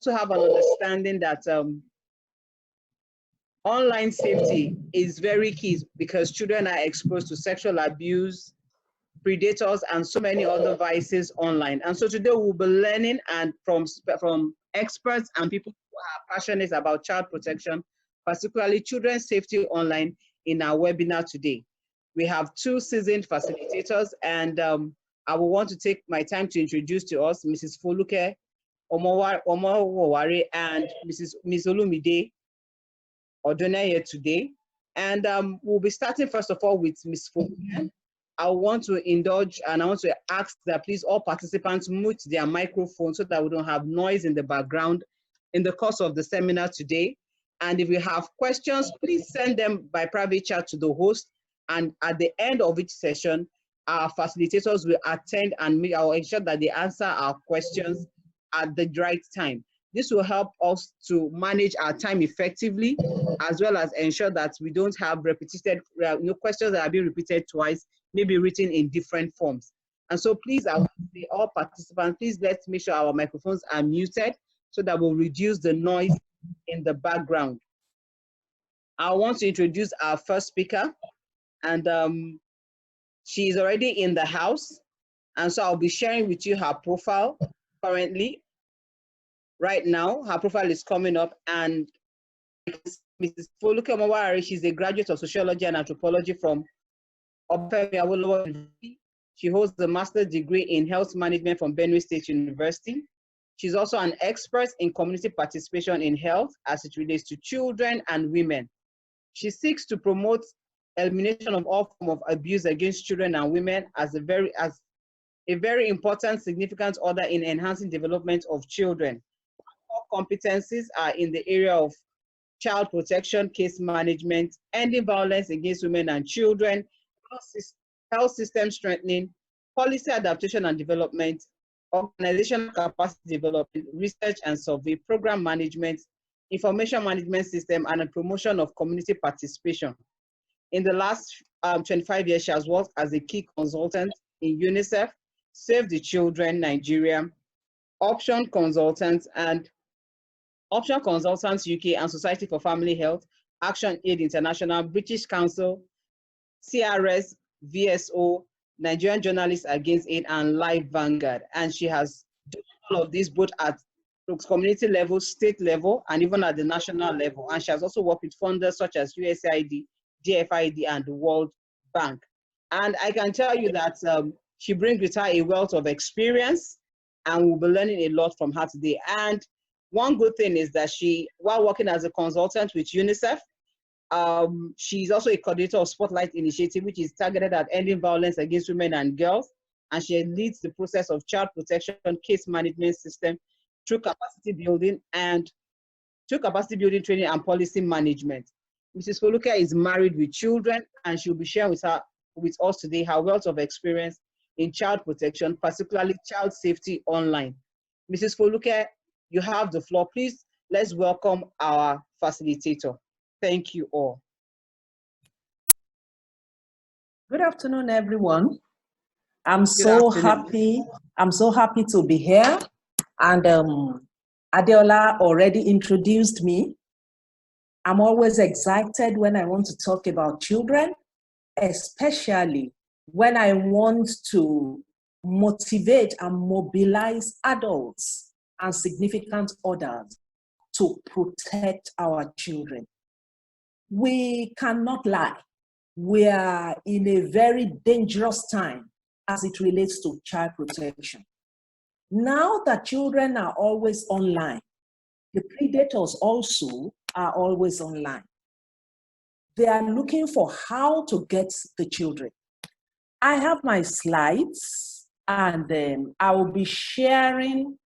to have an understanding that online safety is very key because children are exposed to sexual abuse, predators, and so many other vices online. And so today we'll be learning and from experts and people who are passionate about child protection, particularly children's safety online, in our webinar today. We have two seasoned facilitators, and I will want to take my time to introduce to us Mrs. Mofoluke Omoworare and Ms. Olamide Odeneye today. And we'll be starting first of all with Ms. Mofoluke. I want to indulge and I want to ask that please all participants mute their microphones so that we don't have noise in the background in the course of the seminar today. And if you have questions, please send them by private chat to the host. And at the end of each session, our facilitators will attend and I will ensure that they answer our questions at the right time. This will help us to manage our time effectively, as well as ensure that we don't have repeated questions that are being repeated twice, maybe written in different forms. And so please, I want to say all participants, please let's make sure our microphones are muted so that we'll reduce the noise in the background. I want to introduce our first speaker, and she is already in the house. And so I'll be sharing with you her profile currently. Right now, her profile is coming up, and Mrs. Mofoluke Omoworare, she's a graduate of sociology and anthropology from Ovie Brume Foundation. She holds a master's degree in health management from Benue State University. She's also an expert in community participation in health as it relates to children and women. She seeks to promote elimination of all forms of abuse against children and women as a very important, significant order in enhancing development of children. Her competencies are in the area of child protection, case management, ending violence against women and children, health system strengthening, policy adaptation and development, organizational capacity development, research and survey, program management, information management system, and a promotion of community participation. In the last 25 years, she has worked as a key consultant in UNICEF, Save the Children Nigeria, Option Consultants UK and Society for Family Health, Action Aid International, British Council, CRS, VSO, Nigerian Journalists Against Aid, and Life Vanguard. And she has done all of this both at community level, state level, and even at the national level. And she has also worked with funders such as USAID, DFID, and the World Bank. And I can tell you that she brings with her a wealth of experience, and we'll be learning a lot from her today. And one good thing is that she, while working as a consultant with UNICEF, she's also a coordinator of Spotlight Initiative, which is targeted at ending violence against women and girls. And she leads the process of child protection case management system through capacity building training and policy management. Mrs. Mofoluke is married with children, and she'll be sharing with us today her wealth of experience in child protection, particularly child safety online. Mrs. Mofoluke, you have the floor. Please, let's welcome our facilitator. Thank you all. Good afternoon, everyone. I'm so happy to be here. And Adeola already introduced me. I'm always excited when I want to talk about children, especially when I want to motivate and mobilize adults and significant others to protect our children. We cannot lie. We are in a very dangerous time as it relates to child protection. Now that children are always online, the predators also are always online. They are looking for how to get the children. I have my slides, and I will be sharing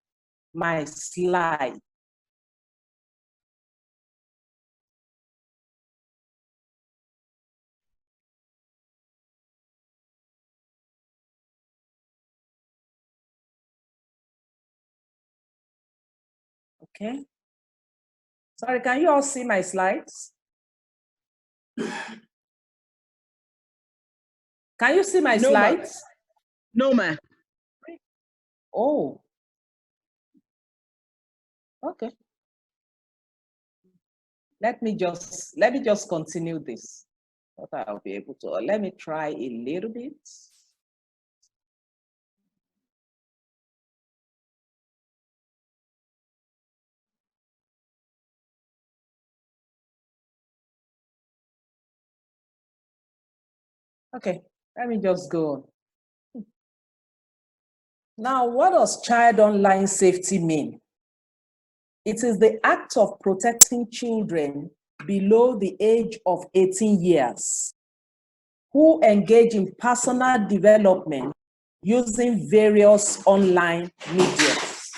my slide. Okay. Sorry, can you all see my slides? Can you see my slides? No, ma'am. Oh. Okay. Let me just continue this. What I'll be able to. Let me try a little bit. Okay, let me just go on. Now, what does child online safety mean? It is the act of protecting children below the age of 18 years who engage in personal development using various online mediums.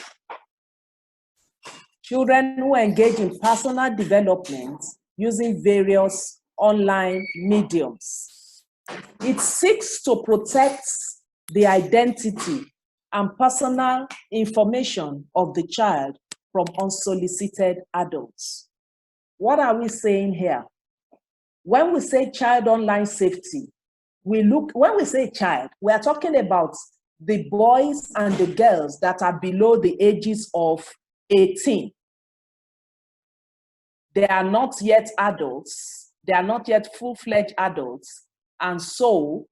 Children who engage in personal development using various online mediums. It seeks to protect the identity and personal information of the child from unsolicited adults. What are we saying here? When we say child online safety, when we say child, we are talking about the boys and the girls that are below the ages of 18. They are not yet adults. They are not yet full-fledged adults. And so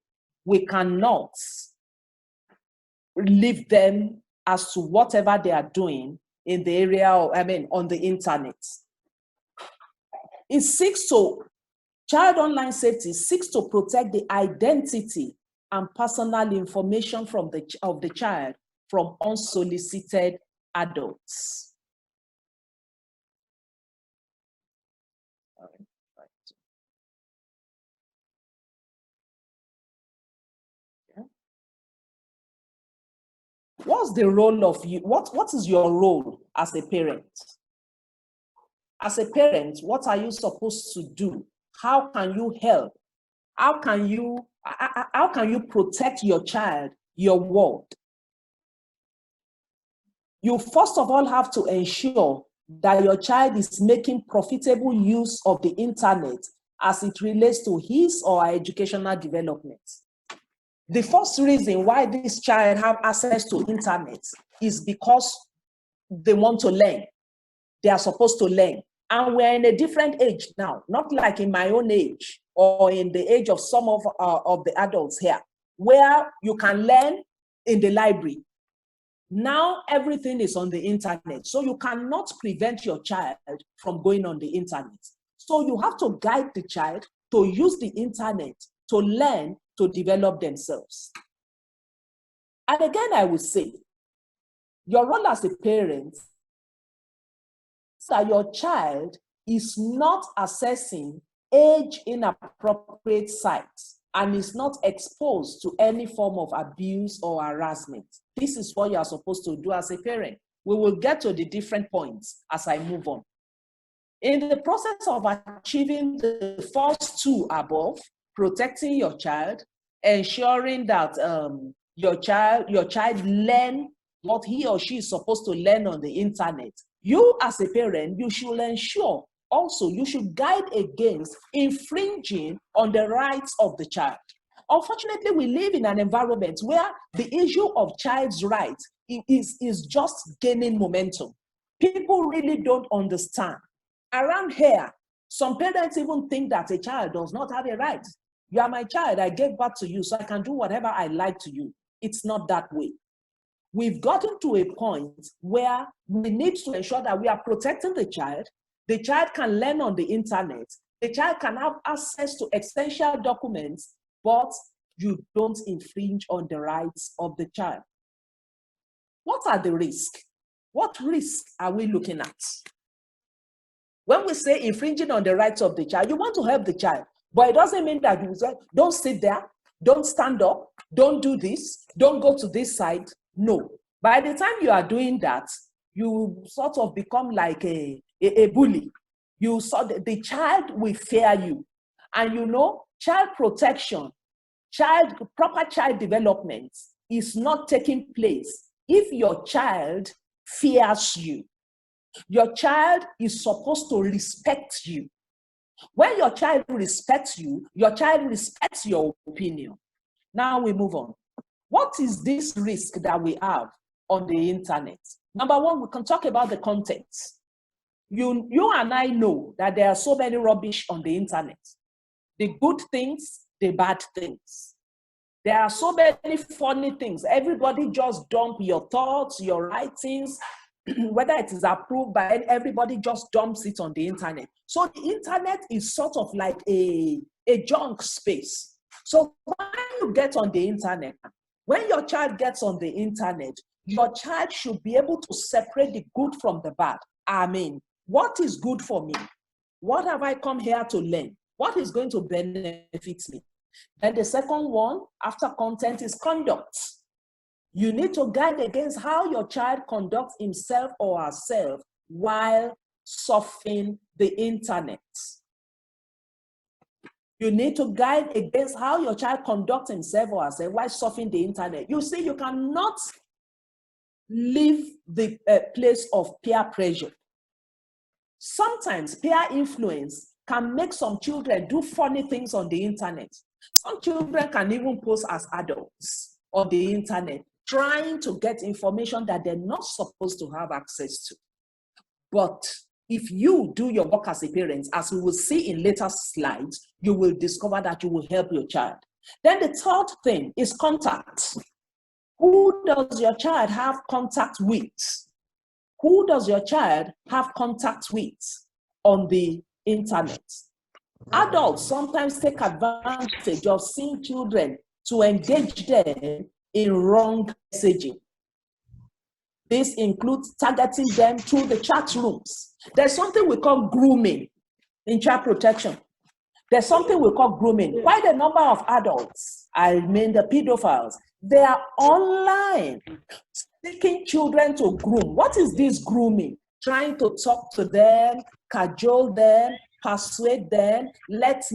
we cannot leave them as to whatever they are doing in the area of, on the internet. Child online safety seeks to protect the identity and personal information of the child from unsolicited adults. What's the role of you? What is your role as a parent? As a parent, what are you supposed to do? How can you help? How can you protect your child, your world? You first of all have to ensure that your child is making profitable use of the internet as it relates to his or her educational development. The first reason why this child have access to internet is because they want to learn. They are supposed to learn. And we're in a different age now, not like in my own age or in the age of some of the adults here, where you can learn in the library. Now everything is on the internet. So you cannot prevent your child from going on the internet. So you have to guide the child to use the internet to learn, to develop themselves. And again, I would say, your role as a parent is that your child is not accessing age-inappropriate sites and is not exposed to any form of abuse or harassment. This is what you are supposed to do as a parent. We will get to the different points as I move on. In the process of achieving the first two above, protecting your child, ensuring that your child learn what he or she is supposed to learn on the internet, you as a parent, you should ensure also, you should guide against infringing on the rights of the child. Unfortunately, we live in an environment where the issue of child's rights is just gaining momentum. People really don't understand. Around here, some parents even think that a child does not have a right. You are my child, I gave birth to you, so I can do whatever I like to you. It's not that way. We've gotten to a point where we need to ensure that we are protecting the child. The child can learn on the internet. The child can have access to essential documents, but you don't infringe on the rights of the child. What are the risks? What risks are we looking at? When we say infringing on the rights of the child, you want to help the child, but it doesn't mean that you say, don't sit there, don't stand up, don't do this, don't go to this side. No. By the time you are doing that, you sort of become like a bully. You saw the child will fear you. And you know, child protection, proper child development is not taking place if your child fears you. Your child is supposed to respect you. When your child respects you, your child respects your opinion. Now we move on. What is this risk that we have on the internet? Number one, we can talk about the content. You and I know that there are so many rubbish on the internet. The good things, the bad things. There are so many funny things. Everybody just dump your thoughts, your writings, whether it is approved by everybody just dumps it on the internet. So the internet is sort of like a junk space. So when you get on the internet, when your child gets on the internet, your child should be able to separate the good from the bad. I mean, what is good for me? What have I come here to learn? What is going to benefit me? Then the second one, after content, is conduct. You need to guide against how your child conducts himself or herself while surfing the internet. You need to guide against how your child conducts himself or herself while surfing the internet. You see, you cannot leave the place of peer pressure. Sometimes peer influence can make some children do funny things on the internet. Some children can even post as adults on the internet, trying to get information that they're not supposed to have access to. But if you do your work as a parent, as we will see in later slides, you will discover that you will help your child. Then the third thing is contact. Who does your child have contact with? Who does your child have contact with on the internet? Adults sometimes take advantage of seeing children to engage them in wrong messaging. This includes targeting them through the chat rooms. There's something we call grooming in child protection. There's something we call grooming. Quite a number of adults, I mean the pedophiles, they are online seeking children to groom. What is this grooming? Trying to talk to them, cajole them, persuade them, let's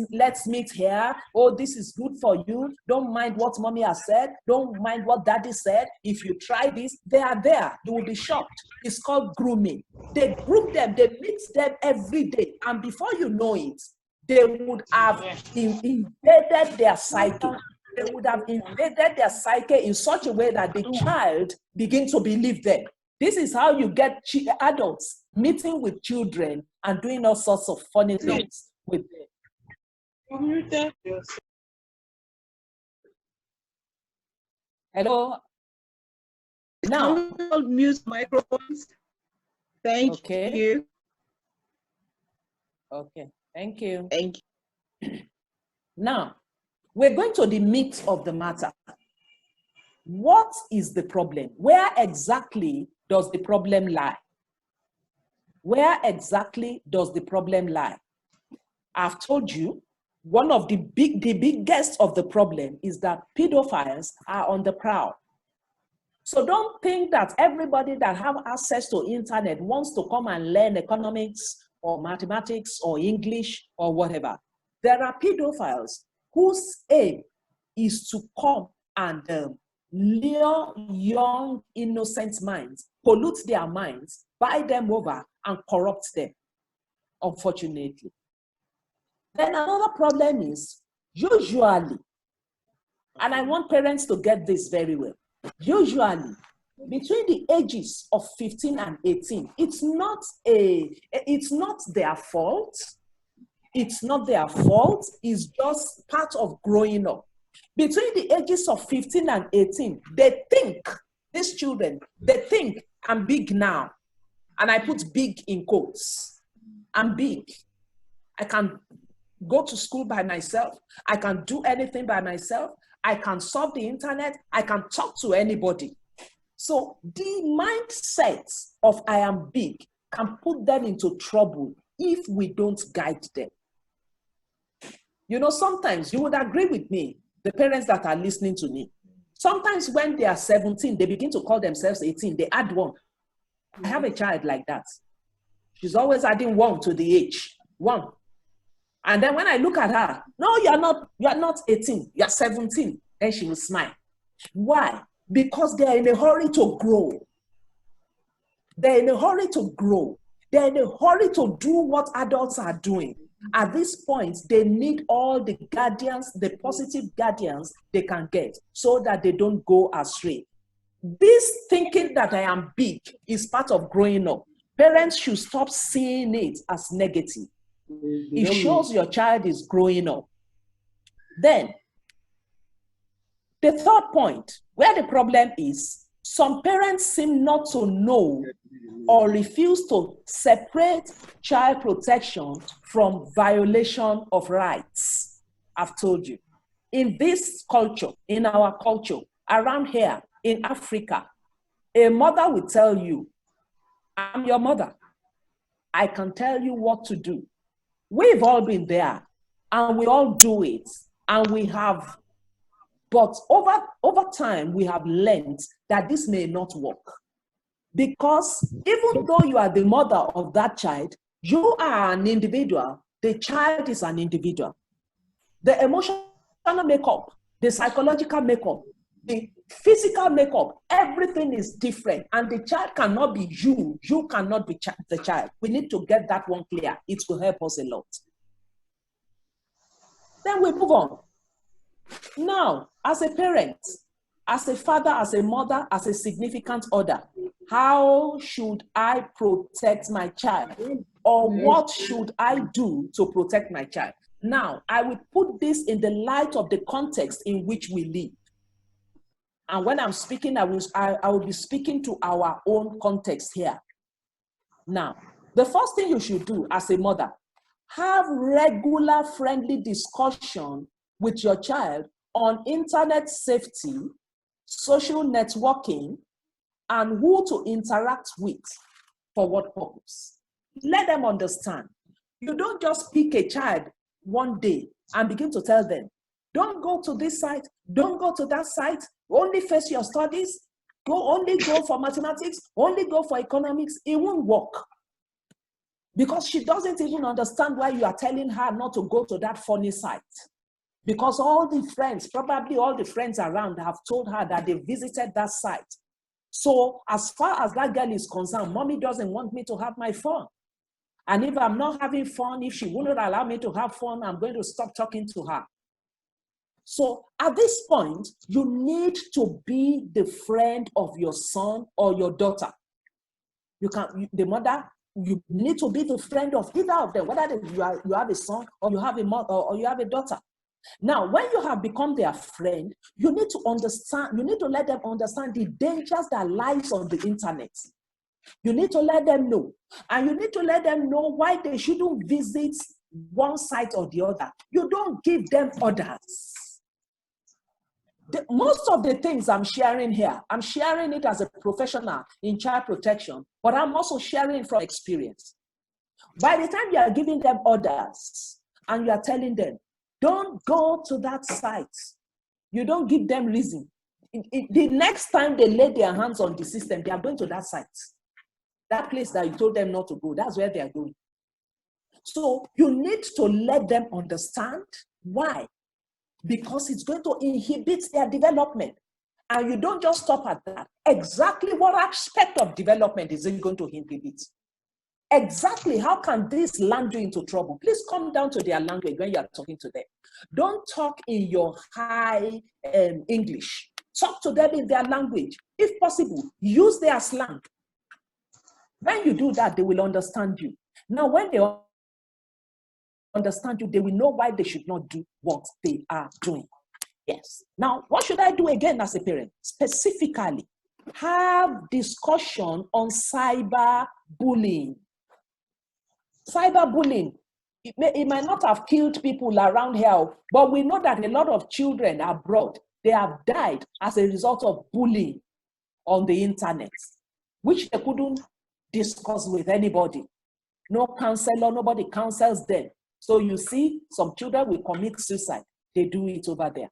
meet here. Oh, this is good for you. Don't mind what mommy has said. Don't mind what daddy said. If you try this, they are there. You will be shocked. It's called grooming. They groom them. They meet them every day. And before you know it, they would have invaded their psyche. They would have invaded their psyche in such a way that the child begins to believe them. This is how you get adults meeting with children and doing all sorts of funny things with them. Hello? Now, mute microphones. Thank you. Okay, thank you. Thank you. Now, we're going to the meat of the matter. What is the problem? Where exactly does the problem lie? Where exactly does the problem lie? I've told you, one of the biggest of the problem is that pedophiles are on the prowl. So don't think that everybody that have access to internet wants to come and learn economics or mathematics or English or whatever. There are pedophiles whose aim is to come and lure young, innocent minds, pollute their minds, buy them over, and corrupt them, unfortunately. Then another problem is, usually, and I want parents to get this very well, usually, between the ages of 15 and 18, it's not their fault. It's not their fault. It's just part of growing up. Between the ages of 15 and 18, they think, these children, they think, I'm big now. And I put big in quotes. I'm big. I can go to school by myself. I can do anything by myself. I can surf the internet. I can talk to anybody. So the mindset of I am big can put them into trouble if we don't guide them. You know, sometimes you would agree with me, the parents that are listening to me. Sometimes when they are 17, they begin to call themselves 18. They add one. I have a child like that. She's always adding one to the age. One. And then when I look at her, no, you're not 18, you're 17. Then she will smile. Why? Because they're in a hurry to grow. They're in a hurry to grow. They're in a hurry to do what adults are doing. At this point, they need all the guardians, the positive guardians they can get so that they don't go astray. This thinking that I am big is part of growing up. Parents should stop seeing it as negative. It shows your child is growing up. Then, the third point, where the problem is, some parents seem not to know or refuse to separate child protection from violation of rights. I've told you. In this culture, in our culture, around here, in Africa, a mother will tell you, I'm your mother. I can tell you what to do. We've all been there, and we all do it, and we have, but over time, we have learned that this may not work. Because even though you are the mother of that child, you are an individual, the child is an individual. The emotional makeup, the psychological makeup, the physical makeup, everything is different, and the child cannot be you. You cannot be the child. We need to get that one clear. It will help us a lot. Then we move on. Now, as a parent, as a father, as a mother, as a significant other, how should I protect my child? Or what should I do to protect my child? Now, I will put this in the light of the context in which we live. And when I'm speaking, I will be speaking to our own context here. Now, the first thing you should do as a mother, have regular friendly discussion with your child on internet safety, social networking, and who to interact with for what purpose. Let them understand. You don't just pick a child one day and begin to tell them, don't go to this site, don't go to that site, only face your studies, only go for mathematics, only go for economics. It won't work. Because she doesn't even understand why you are telling her not to go to that funny site. Because all the friends, probably all the friends around have told her that they visited that site. So as far as that girl is concerned, mommy doesn't want me to have my fun. And if I'm not having fun, if she will not allow me to have fun, I'm going to stop talking to her. So at this point, you need to be the friend of your son or your daughter. The mother, you need to be the friend of either of them, whether you have a son or you have a mother or you have a daughter. Now, when you have become their friend, you need to understand, you need to let them understand the dangers that lies on the internet. You need to let them know. And you need to let them know why they shouldn't visit one site or the other. You don't give them orders. Most of the things I'm sharing here, I'm sharing it as a professional in child protection, but I'm also sharing it from experience. By the time you are giving them orders and you are telling them, don't go to that site, you don't give them reason. The next time they lay their hands on the system, they are going to that site. That place that you told them not to go, that's where they are going. So you need to let them understand why. Because it's going to inhibit their development. And you don't just stop at that. Exactly what aspect of development is it going to inhibit? Exactly how can this land you into trouble? Please come down to their language when you are talking to them. Don't talk in your high English. Talk to them in their language. If possible, use their slang. When you do that, they will understand you. Now, when they understand you, they will know why they should not do what they are doing. Yes. Now, what should I do again as a parent? Specifically, have discussion on cyberbullying. Cyberbullying, it might not have killed people around here, but we know that a lot of children abroad, they have died as a result of bullying on the internet, which they couldn't discuss with anybody. No counselor, nobody counsels them. So you see, some children will commit suicide. They do it over there.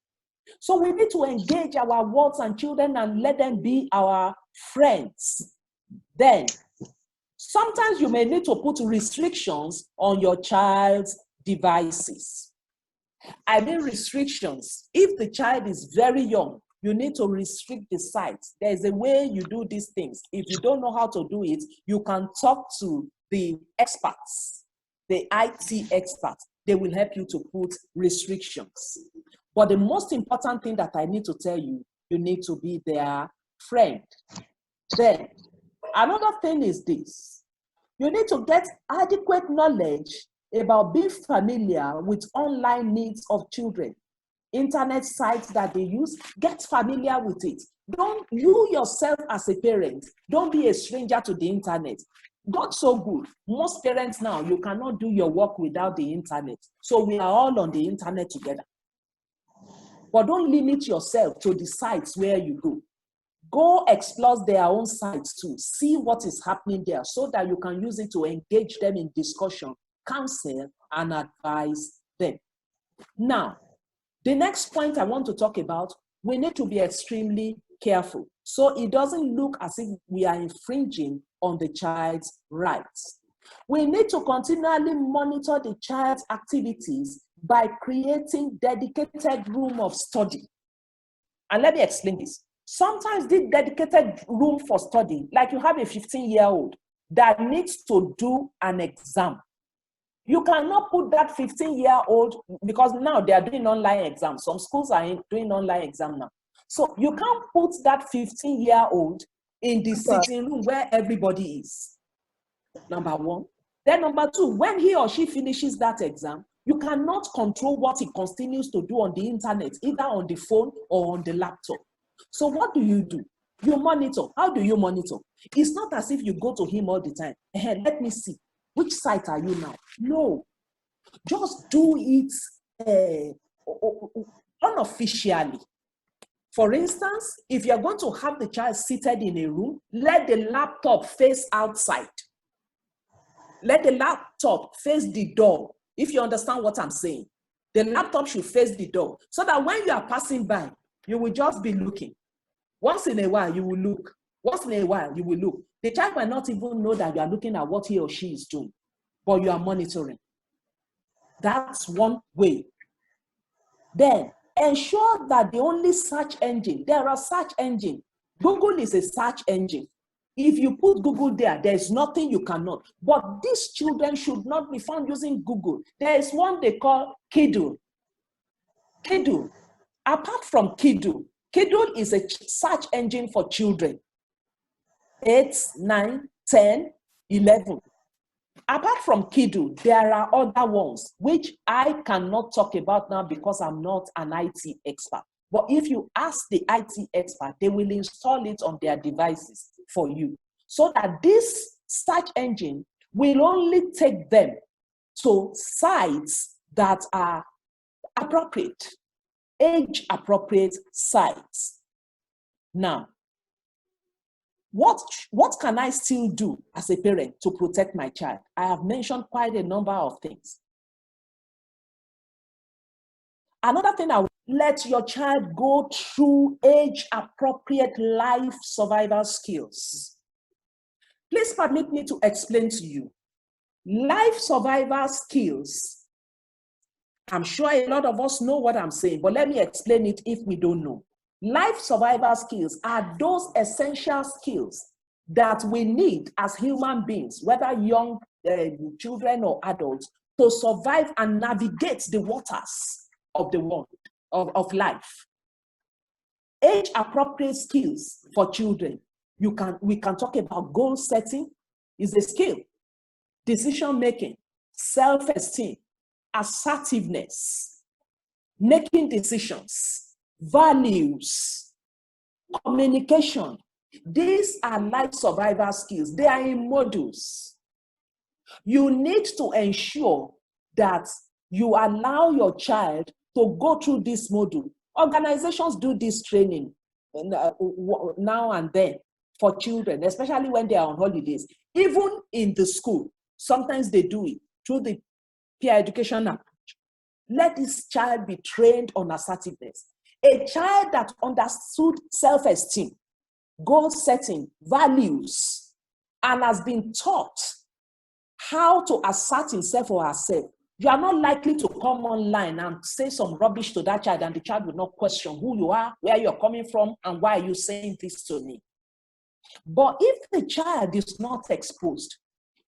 So we need to engage our wards and children and let them be our friends. Then, sometimes you may need to put restrictions on your child's devices. I mean restrictions. If the child is very young, you need to restrict the sites. There's a way you do these things. If you don't know how to do it, you can talk to the experts, the IT experts. They will help you to put restrictions. But the most important thing that I need to tell you, you need to be their friend. Then, another thing is this. You need to get adequate knowledge about being familiar with online needs of children. Internet sites that they use, get familiar with it. Don't, you yourself as a parent, don't be a stranger to the internet. God so good. Most parents now, you cannot do your work without the internet. So we are all on the internet together. But don't limit yourself to the sites where you go. Go explore their own sites too. See what is happening there so that you can use it to engage them in discussion, counsel, and advise them. Now, the next point I want to talk about, we need to be extremely careful so it doesn't look as if we are infringing on the child's rights. We need to continually monitor the child's activities by creating dedicated room of study. And let me explain this. Sometimes this dedicated room for study, like you have a 15-year-old that needs to do an exam. You cannot put that 15-year-old, because now they are doing online exams. Some schools are doing online exam now. So you can't put that 15-year-old in the sitting room where everybody is. Number one. Then number two, when he or she finishes that exam, you cannot control what he continues to do on the internet, either on the phone or on the laptop. So what do? You monitor. How do you monitor? It's not as if you go to him all the time. Let me see. Which site are you now? No. Just do it unofficially. For instance, if you're going to have the child seated in a room, let the laptop face outside. Let the laptop face the door. If you understand what I'm saying, the laptop should face the door so that when you are passing by, you will just be looking. Once in a while, you will look. Once in a while, you will look. The child might not even know that you are looking at what he or she is doing, but you are monitoring. That's one way. Then, ensure that the only search engine, there are search engines. Google is a search engine. If you put Google there, there's nothing you cannot. But these children should not be found using Google. There is one they call Kiddle. Kiddle. Apart from Kiddle, Kiddle is a search engine for children. 8, 9, 10, 11. Apart from Kiddle, there are other ones which I cannot talk about now because I'm not an IT expert. But if you ask the IT expert, they will install it on their devices for you. So that this search engine will only take them to sites that are appropriate, age-appropriate sites. Now, what can I still do as a parent to protect my child? I have mentioned quite a number of things. Another thing, let your child go through age-appropriate life survival skills. Please permit me to explain to you. Life survival skills, I'm sure a lot of us know what I'm saying, but let me explain it if we don't know. Life survival skills are those essential skills that we need as human beings, whether young children or adults, to survive and navigate the waters of the world, of life. Age-appropriate skills for children. We can talk about goal setting is a skill. Decision-making, self-esteem, assertiveness, making decisions, values, communication. These are life survival skills. They are in modules. You need to ensure that you allow your child to go through this module. Organizations do this training now and then for children, especially when they are on holidays. Even in the school, sometimes they do it through the peer education approach. Let this child be trained on assertiveness. A child that understood self-esteem, goal setting, values, and has been taught how to assert himself or herself, you are not likely to come online and say some rubbish to that child, and the child will not question who you are, where you're coming from, and why are you saying this to me. But if the child is not exposed,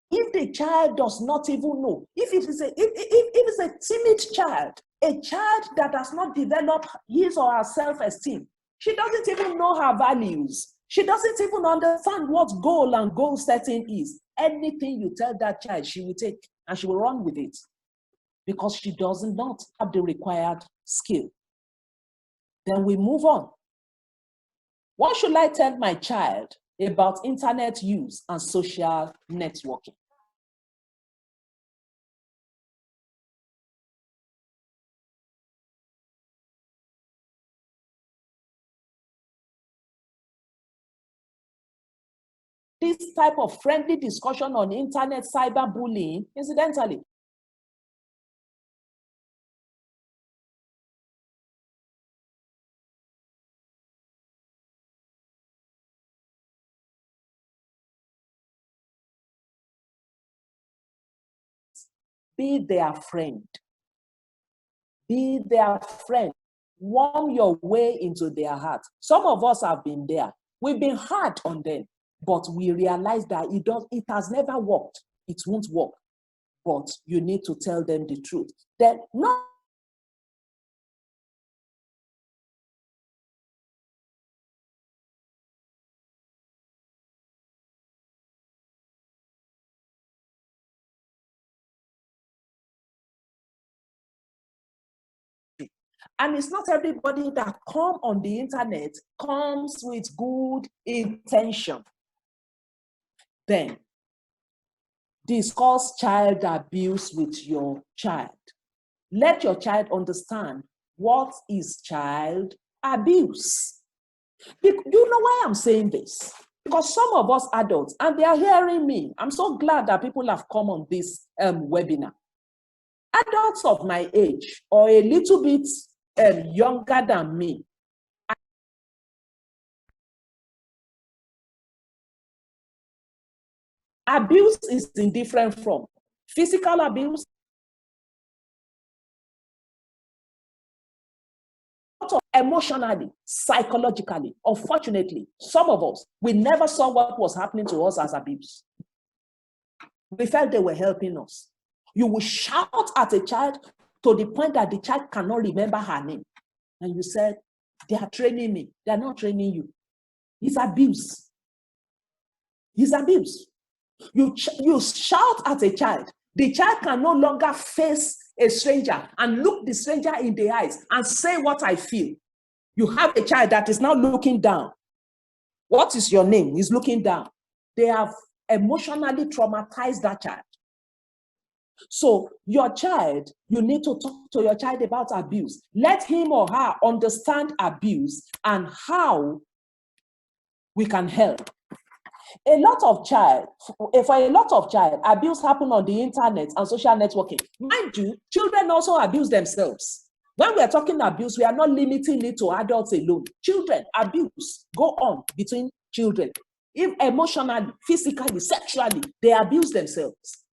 if the child does not even know, if it is a timid child, a child that has not developed his or her self-esteem, she doesn't even know her values, She doesn't even understand what goal and goal setting is. Anything you tell that child, she will take and she will run with it because she does not have the required skill. Then we move on. What should I tell my child about internet use and social networking? This type of friendly discussion on internet cyberbullying, incidentally, be their friend. Be their friend. Warm your way into their heart. Some of us have been there. We've been hard on them, but we realize that it has never worked. It won't work. But you need to tell them the truth. Then not and it's not everybody that come on the internet comes with good intention. Then discuss child abuse with your child. Let your child understand what is child abuse. You know why I'm saying this? Because some of us adults, and they are hearing me, I'm so glad that people have come on this webinar. Adults of my age or a little bit younger than me, abuse is in different form. Physical abuse, emotionally, psychologically. Unfortunately, some of us, we never saw what was happening to us as abuse. We felt they were helping us. You will shout at a child to the point that the child cannot remember her name. And you said, they are training me. They are not training you. It's abuse. It's abuse. You shout at a child. The child can no longer face a stranger and look the stranger in the eyes and say what I feel. You have a child that is now looking down. What is your name? He's looking down. They have emotionally traumatized that child. So your child, you need to talk to your child about abuse. Let him or her understand abuse and how we can help. For a lot of child, abuse happen on the internet and social networking. Mind you, children also abuse themselves. When we are talking abuse, we are not limiting it to adults alone. Children, abuse go on between children. If emotionally, physically, sexually, they abuse themselves.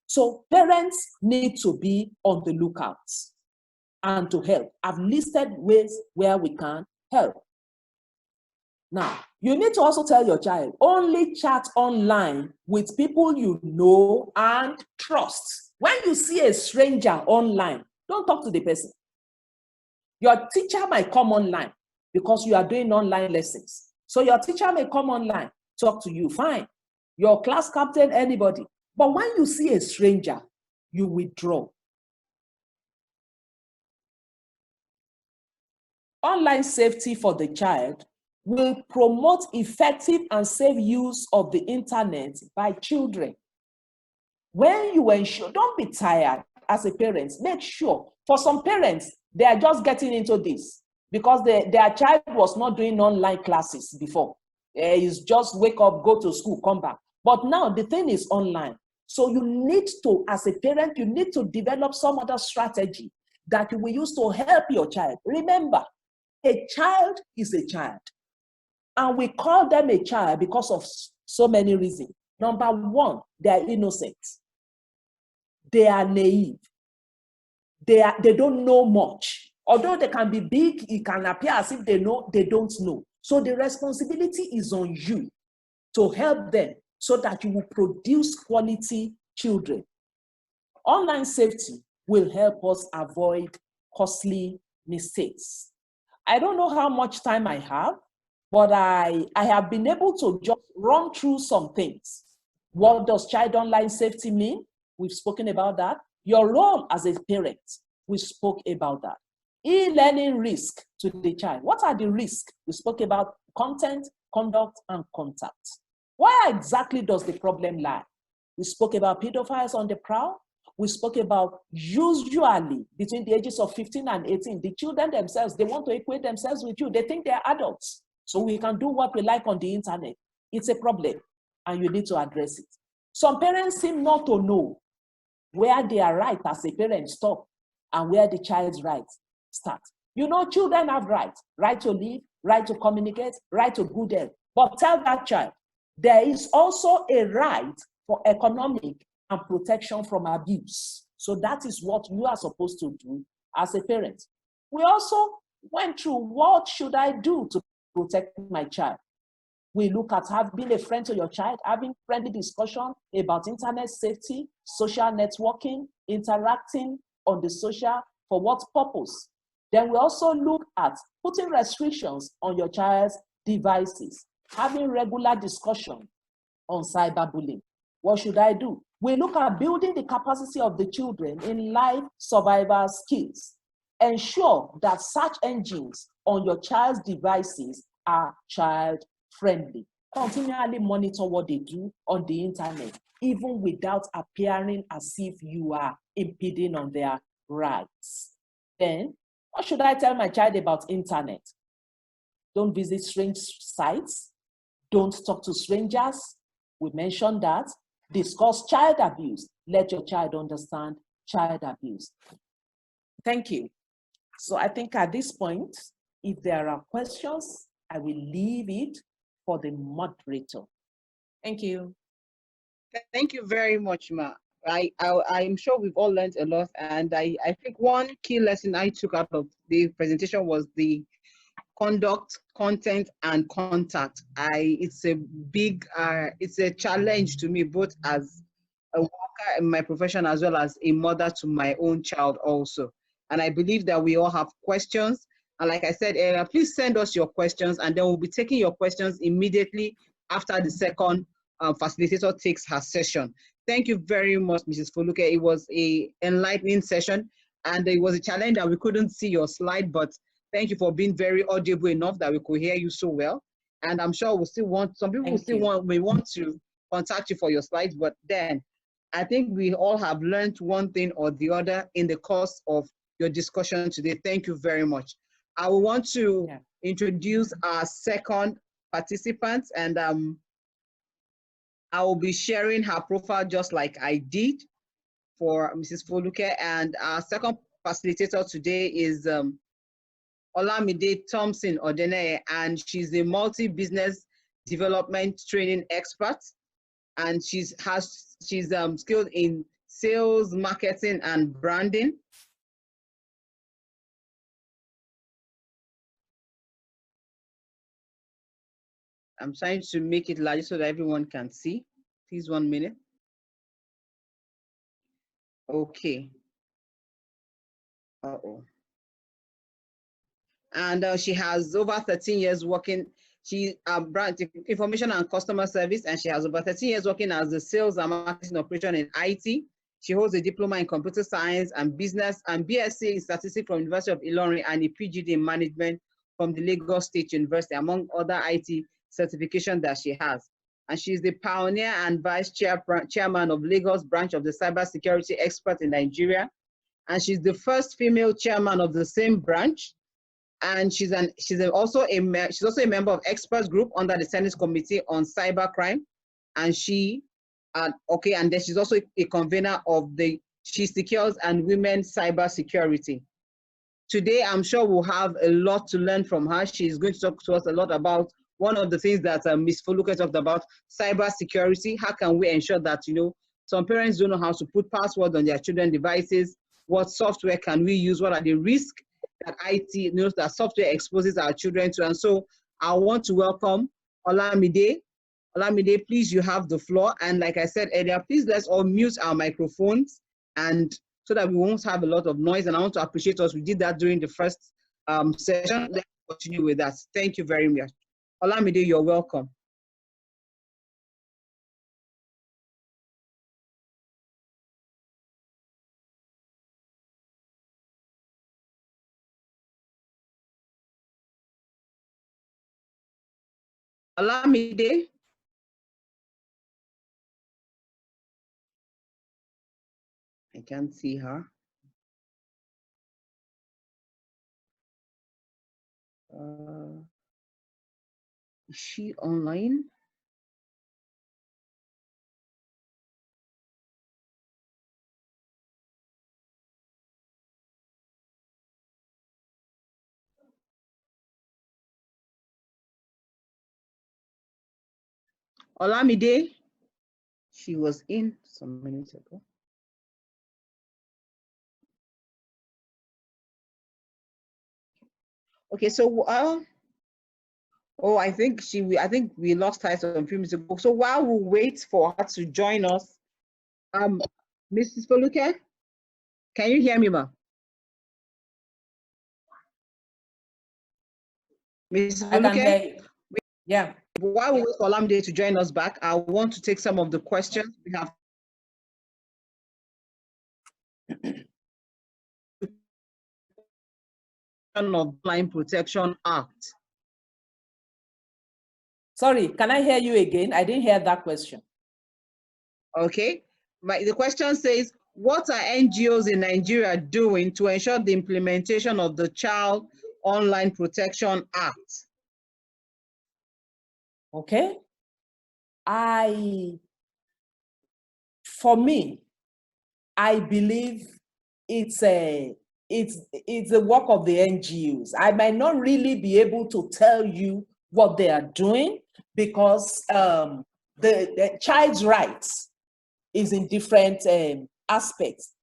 So parents need to be on the lookout and to help. I've listed ways where we can help. Now, you need to also tell your child, only chat online with people you know and trust. When you see a stranger online, don't talk to the person. Your teacher might come online because you are doing online lessons. So your teacher may come online, talk to you, fine. Your class captain, anybody. But when you see a stranger, you withdraw. Online safety for the child will promote effective and safe use of the internet by children. When you ensure, don't be tired as a parent, make sure. For some parents, they are just getting into this because their child was not doing online classes before. It's just wake up, go to school, come back. But now the thing is online. So you need to, as a parent, you need to develop some other strategy that you will use to help your child. Remember, a child is a child. And we call them a child because of so many reasons. Number one, they are innocent. They are naive. They don't know much. Although they can be big, it can appear as if they know, they don't know. So the responsibility is on you to help them so that you will produce quality children. Online safety will help us avoid costly mistakes. I don't know how much time I have, but I have been able to just run through some things. What does child online safety mean? We've spoken about that. Your role as a parent, we spoke about that. E-learning risk to the child. What are the risks? We spoke about content, conduct, and contact. Where exactly does the problem lie? We spoke about pedophiles on the prowl. We spoke about usually between the ages of 15 and 18, the children themselves, they want to equate themselves with you. They think they're adults. So we can do what we like on the internet. It's a problem and you need to address it. Some parents seem not to know where their right as a parent stop and where the child's rights start. You know, children have rights, right to live, right to communicate, right to good health. But tell that child, there is also a right for economic and protection from abuse. So that is what you are supposed to do as a parent. We also went through what should I do to protect my child. We look at being a friend to your child, having friendly discussion about internet safety, social networking, interacting on the social, for what purpose. Then we also look at putting restrictions on your child's devices, having regular discussion on cyberbullying. What should I do? We look at building the capacity of the children in life survival skills. Ensure that search engines on your child's devices are child-friendly. Continually monitor what they do on the internet, even without appearing as if you are impeding on their rights. Then, what should I tell my child about internet? Don't visit strange sites. Don't talk to strangers. We mentioned that. Discuss child abuse. Let your child understand child abuse. Thank you. So I think at this point, if there are questions, I will leave it for the moderator. Thank you. Thank you very much, Ma. I'm sure we've all learned a lot, and I think one key lesson I took out of the presentation was the conduct, content, and contact. It's a big, it's a challenge to me, both as a worker in my profession as well as a mother to my own child also. And I believe that we all have questions. And like I said earlier, please send us your questions, and then we'll be taking your questions immediately after the second facilitator takes her session. Thank you very much, Mrs. Foluke. It was an enlightening session, and it was a challenge that we couldn't see your slide, but thank you for being very audible enough that we could hear you so well. And I'm sure we'll still want, some people may want to contact you for your slides, but then I think we all have learned one thing or the other in the course of your discussion today. Thank you very much. I will want to introduce our second participant, and I will be sharing her profile just like I did for Mrs. Foluke. And our second facilitator today is Olamide Odeneye, and she's a multi-business development training expert, and she's skilled in sales, marketing, and branding. I'm trying to make it large so that everyone can see. Please 1 minute. Okay. And she has over 13 years working. She brand information and customer service, and she has over 13 years working as a sales and marketing operation in IT. She holds a diploma in computer science and business and BSc in statistics from University of Ilorin and a PGD in management from the Lagos State University, among other IT certification that she has. And she's the pioneer and vice chairman of Lagos branch of the cybersecurity expert in Nigeria. And she's the first female chairman of the same branch. And she's also a member of experts group under the Senate Committee on Cybercrime. And and then she's also a convener of the She Secures and Women Cybersecurity. Today, I'm sure we'll have a lot to learn from her. She's going to talk to us a lot about one of the things that Ms. Foluke talked about, cybersecurity. How can we ensure that, some parents don't know how to put passwords on their children's devices? What software can we use? What are the risks that IT, that software exposes our children to? And so I want to welcome Olamide. Olamide, please, you have the floor. And like I said earlier, please let's all mute our microphones, and so that we won't have a lot of noise. And I want to appreciate us. We did that during the first session. Let's continue with that. Thank you very much. Olamide, you're welcome. Olamide? I can't see her. Is she online? Olamide? She was in some minutes ago. Okay, so I think we lost her some few minutes ago. So while we wait for her to join us, Mrs. Mofoluke, can you hear me, ma? Mrs. Mofoluke? I can hear you. Yeah. While we wait for Olamide to join us back, I want to take some of the questions we have. Of Online Protection Act. Sorry, can I hear you again? I didn't hear that question. Okay, the question says, what are NGOs in Nigeria doing to ensure the implementation of the Child Online Protection Act? Okay. For me, I believe it's the work of the NGOs. I might not really be able to tell you what they are doing because the child's rights is in different aspects.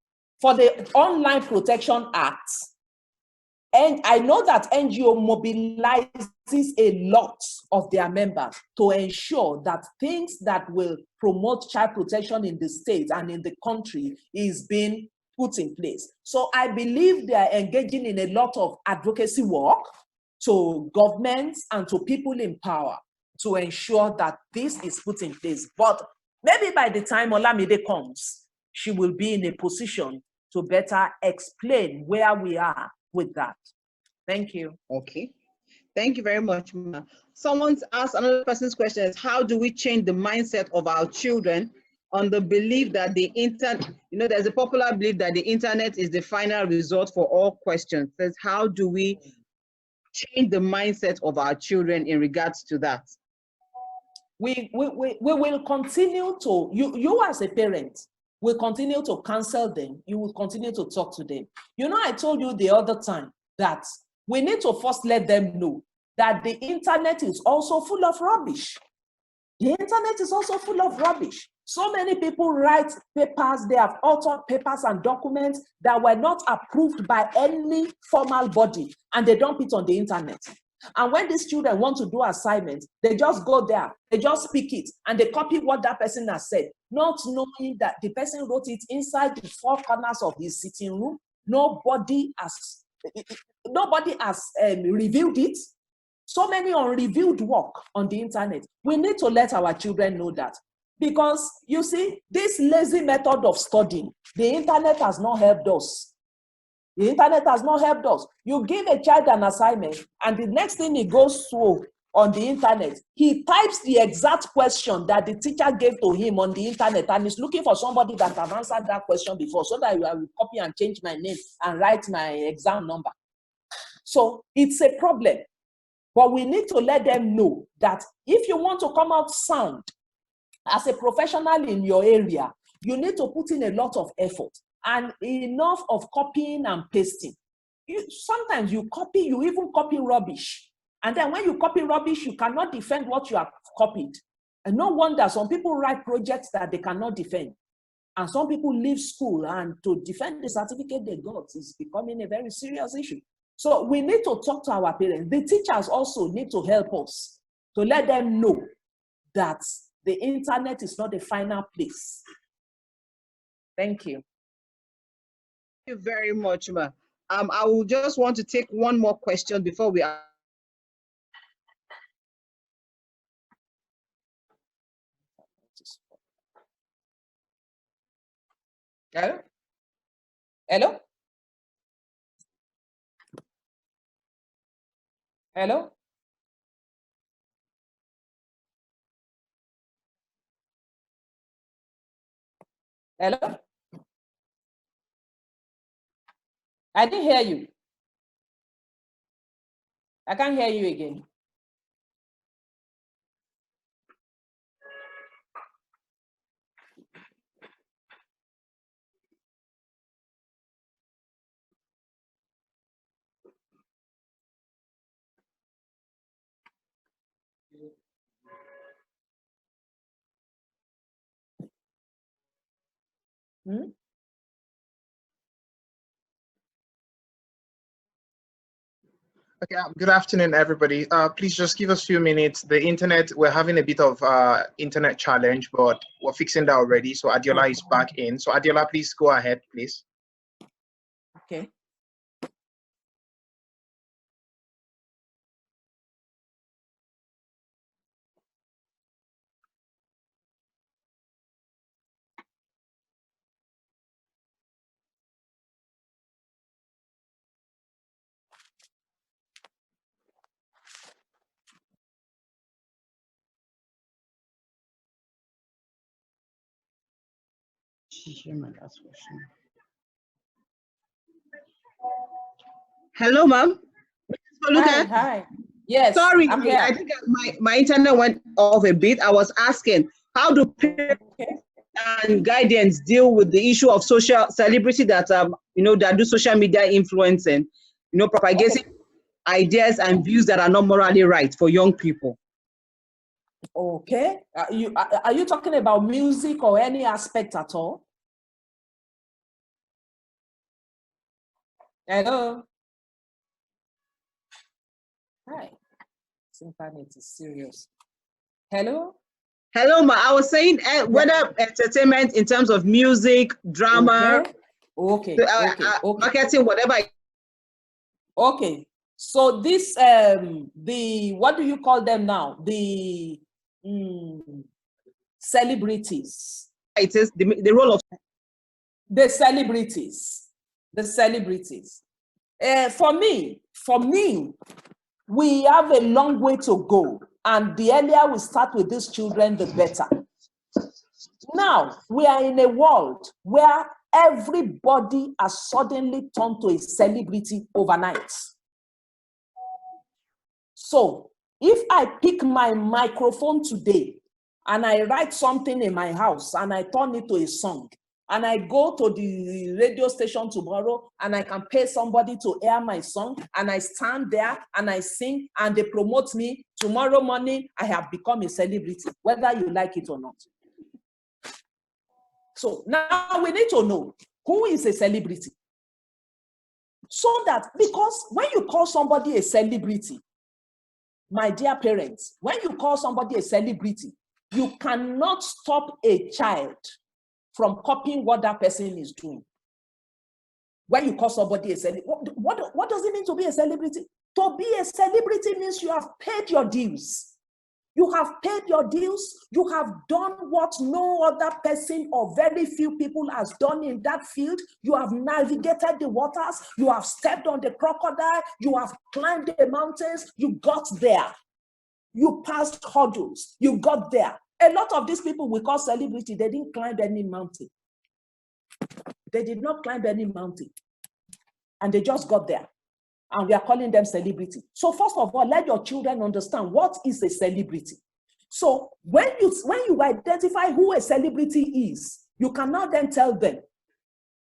For the Online Protection Act, and I know that NGO mobilizes a lot of their members to ensure that things that will promote child protection in the state and in the country is being put in place. So I believe they are engaging in a lot of advocacy work to governments and to people in power to ensure that this is put in place. But maybe by the time Olamide comes, she will be in a position to better explain where we are with that. Thank you. Okay. Thank you very much, Ma. Someone's asked, another person's question is, how do we change the mindset of our children on the belief that the internet, there's a popular belief that the internet is the final result for all questions. Says, how do we change the mindset of our children in regards to that? We will continue to, you as a parent, will continue to counsel them. You will continue to talk to them. I told you the other time that we need to first let them know that the internet is also full of rubbish. The internet is also full of rubbish. So many people write papers, they have authored papers and documents that were not approved by any formal body, and they dump it on the internet. And when these children want to do assignments, they just go there, they just speak it, and they copy what that person has said, not knowing that the person wrote it inside the four corners of his sitting room. Nobody has reviewed it. So many unreviewed work on the internet. We need to let our children know that. Because you see, this lazy method of studying, the internet has not helped us. The internet has not helped us. You give a child an assignment, and the next thing he goes through on the internet, he types the exact question that the teacher gave to him on the internet, and he's looking for somebody that have answered that question before, so that I will copy and change my name and write my exam number. So it's a problem. But we need to let them know that if you want to come out sound as a professional in your area, you need to put in a lot of effort and enough of copying and pasting. Sometimes you even copy rubbish. And then when you copy rubbish, you cannot defend what you have copied. And no wonder some people write projects that they cannot defend. And some people leave school, and to defend the certificate they got is becoming a very serious issue. So we need to talk to our parents. The teachers also need to help us to let them know that the internet is not the final place. Thank you. Thank you very much, Ma. I will just want to take one more question before we Hello? Hello? Hello? Hello? I didn't hear you. I can't hear you again. Hmm? Okay, good afternoon, everybody. Please just give us a few minutes. The internet, we're having a bit of internet challenge, but we're fixing that already. So Adiola is back in. So Adiola, please go ahead, please. Okay. Hello, ma'am. Hi. Yes. Sorry, I'm here. I think my internet went off a bit. I was asking, how do parents and guardians deal with the issue of social celebrity that that do social media influencing, propagating ideas and views that are not morally right for young people? Okay. Are you talking about music or any aspect at all? Hello. Hi. This internet is serious. Hello. Hello, ma. I was saying whether entertainment in terms of music, drama, okay. marketing, whatever. Okay. So this the what do you call them now? The celebrities. It is the role of the celebrities. The celebrities. For me, we have a long way to go, and the earlier we start with these children, the better. Now, we are in a world where everybody has suddenly turned to a celebrity overnight. So, if I pick my microphone today and I write something in my house and I turn it to a song, and I go to the radio station tomorrow and I can pay somebody to air my song, and I stand there and I sing and they promote me, tomorrow morning I have become a celebrity, whether you like it or not. So now we need to know who is a celebrity. So that, because when you call somebody a celebrity, my dear parents, when you call somebody a celebrity, you cannot stop a child from copying what that person is doing. When you call somebody a celebrity, what does it mean to be a celebrity? To be a celebrity means you have paid your dues. You have paid your dues. You have done what no other person or very few people has done in that field. You have navigated the waters. You have stepped on the crocodile. You have climbed the mountains. You got there. You passed hurdles. You got there. A lot of these people we call celebrity, they didn't climb any mountain. They did not climb any mountain. And they just got there. And we are calling them celebrity. So first of all, let your children understand what is a celebrity. So when you identify who a celebrity is, you can now then tell them,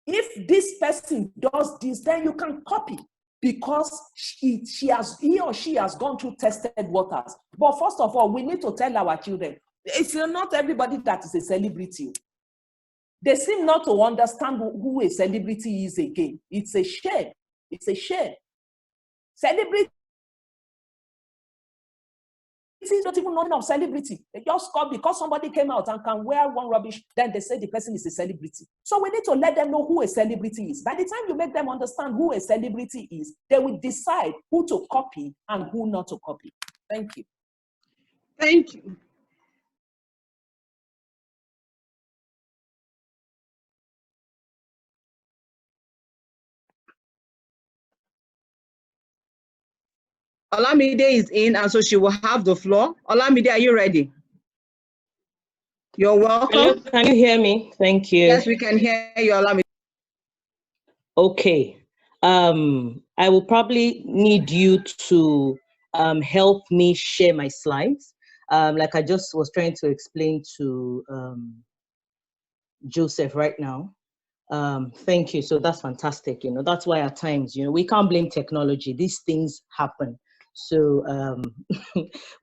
if this person does this, then you can copy, because he or she has gone through tested waters. But first of all, we need to tell our children, it's not everybody that is a celebrity. They seem not to understand who a celebrity is again. It's a shame. It's a shame. Celebrity not even knowing of celebrity. They just call because somebody came out and can wear one rubbish, then they say the person is a celebrity. So we need to let them know who a celebrity is. By the time you make them understand who a celebrity is, they will decide who to copy and who not to copy. Thank you. Thank you. Olamide is in, and so she will have the floor. Olamide, are you ready? You're welcome. Hello, can you hear me? Thank you. Yes, we can hear you, Olamide. Okay. I will probably need you to help me share my slides. Like I just was trying to explain to Joseph right now. Thank you. So that's fantastic. You know, that's why at times, you know, we can't blame technology. These things happen. So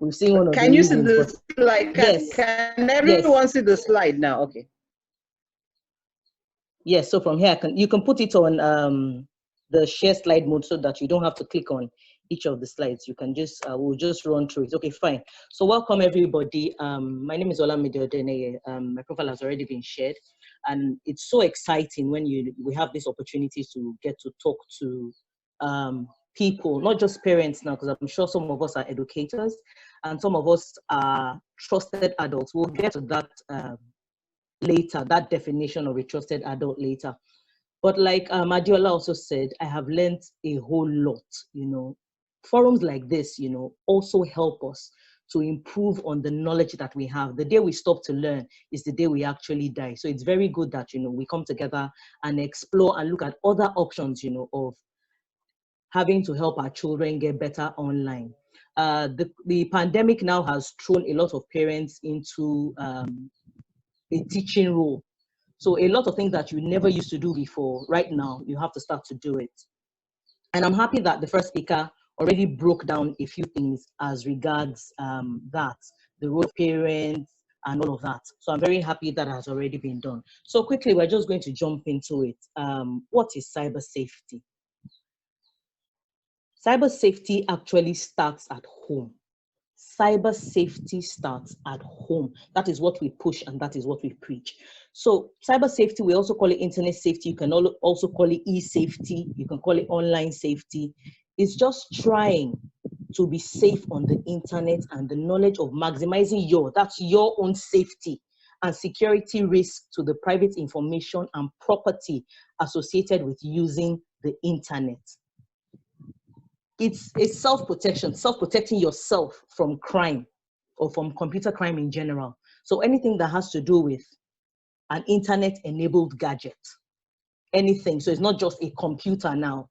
we've seen one of the reasons. Can you see the slide? Yes. Can everyone see the slide now? Okay. Yes. So from here, you can put it on the share slide mode so that you don't have to click on each of the slides. You can just we'll just run through it. Okay, fine. So welcome everybody. My name is Olamide Odeneye. My profile has already been shared, and it's so exciting when we have these opportunities to get to talk to people, not just parents now, because I'm sure some of us are educators and some of us are trusted adults. We'll get to that later, that definition of a trusted adult later. But like Adiola also said, I have learned a whole lot, you know. Forums like this, you know, also help us to improve on the knowledge that we have. The day we stop to learn is the day we actually die. So it's very good that, you know, we come together and explore and look at other options, you know, of having to help our children get better online. The pandemic now has thrown a lot of parents into a teaching role. So a lot of things that you never used to do before, right now, you have to start to do it. And I'm happy that the first speaker already broke down a few things as regards that, the role of parents and all of that. So I'm very happy that has already been done. So quickly, we're just going to jump into it. What is cyber safety? Cyber safety actually starts at home. Cyber safety starts at home. That is what we push and that is what we preach. So cyber safety, we also call it internet safety. You can also call it e-safety. You can call it online safety. It's just trying to be safe on the internet and the knowledge of maximizing that's your own safety and security risk to the private information and property associated with using the internet. It's a self-protection, self-protecting yourself from crime or from computer crime in general. So anything that has to do with an internet-enabled gadget, anything. So it's not just a computer now,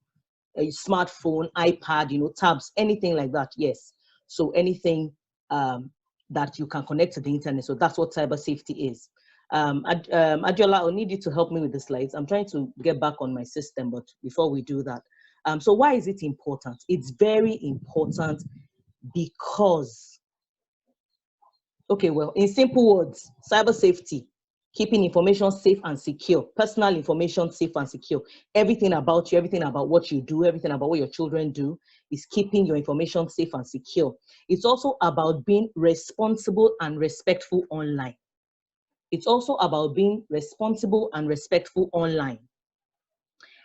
a smartphone, iPad, you know, tabs, anything like that, yes. So anything that you can connect to the internet. So that's what cyber safety is. Adiola, I'll need you to help me with the slides. I'm trying to get back on my system, but before we do that, so why is it important? It's very important because, okay, well, in simple words, cyber safety, keeping information safe and secure, personal information safe and secure. Everything about you, everything about what you do, everything about what your children do is keeping your information safe and secure. It's also about being responsible and respectful online. It's also about being responsible and respectful online.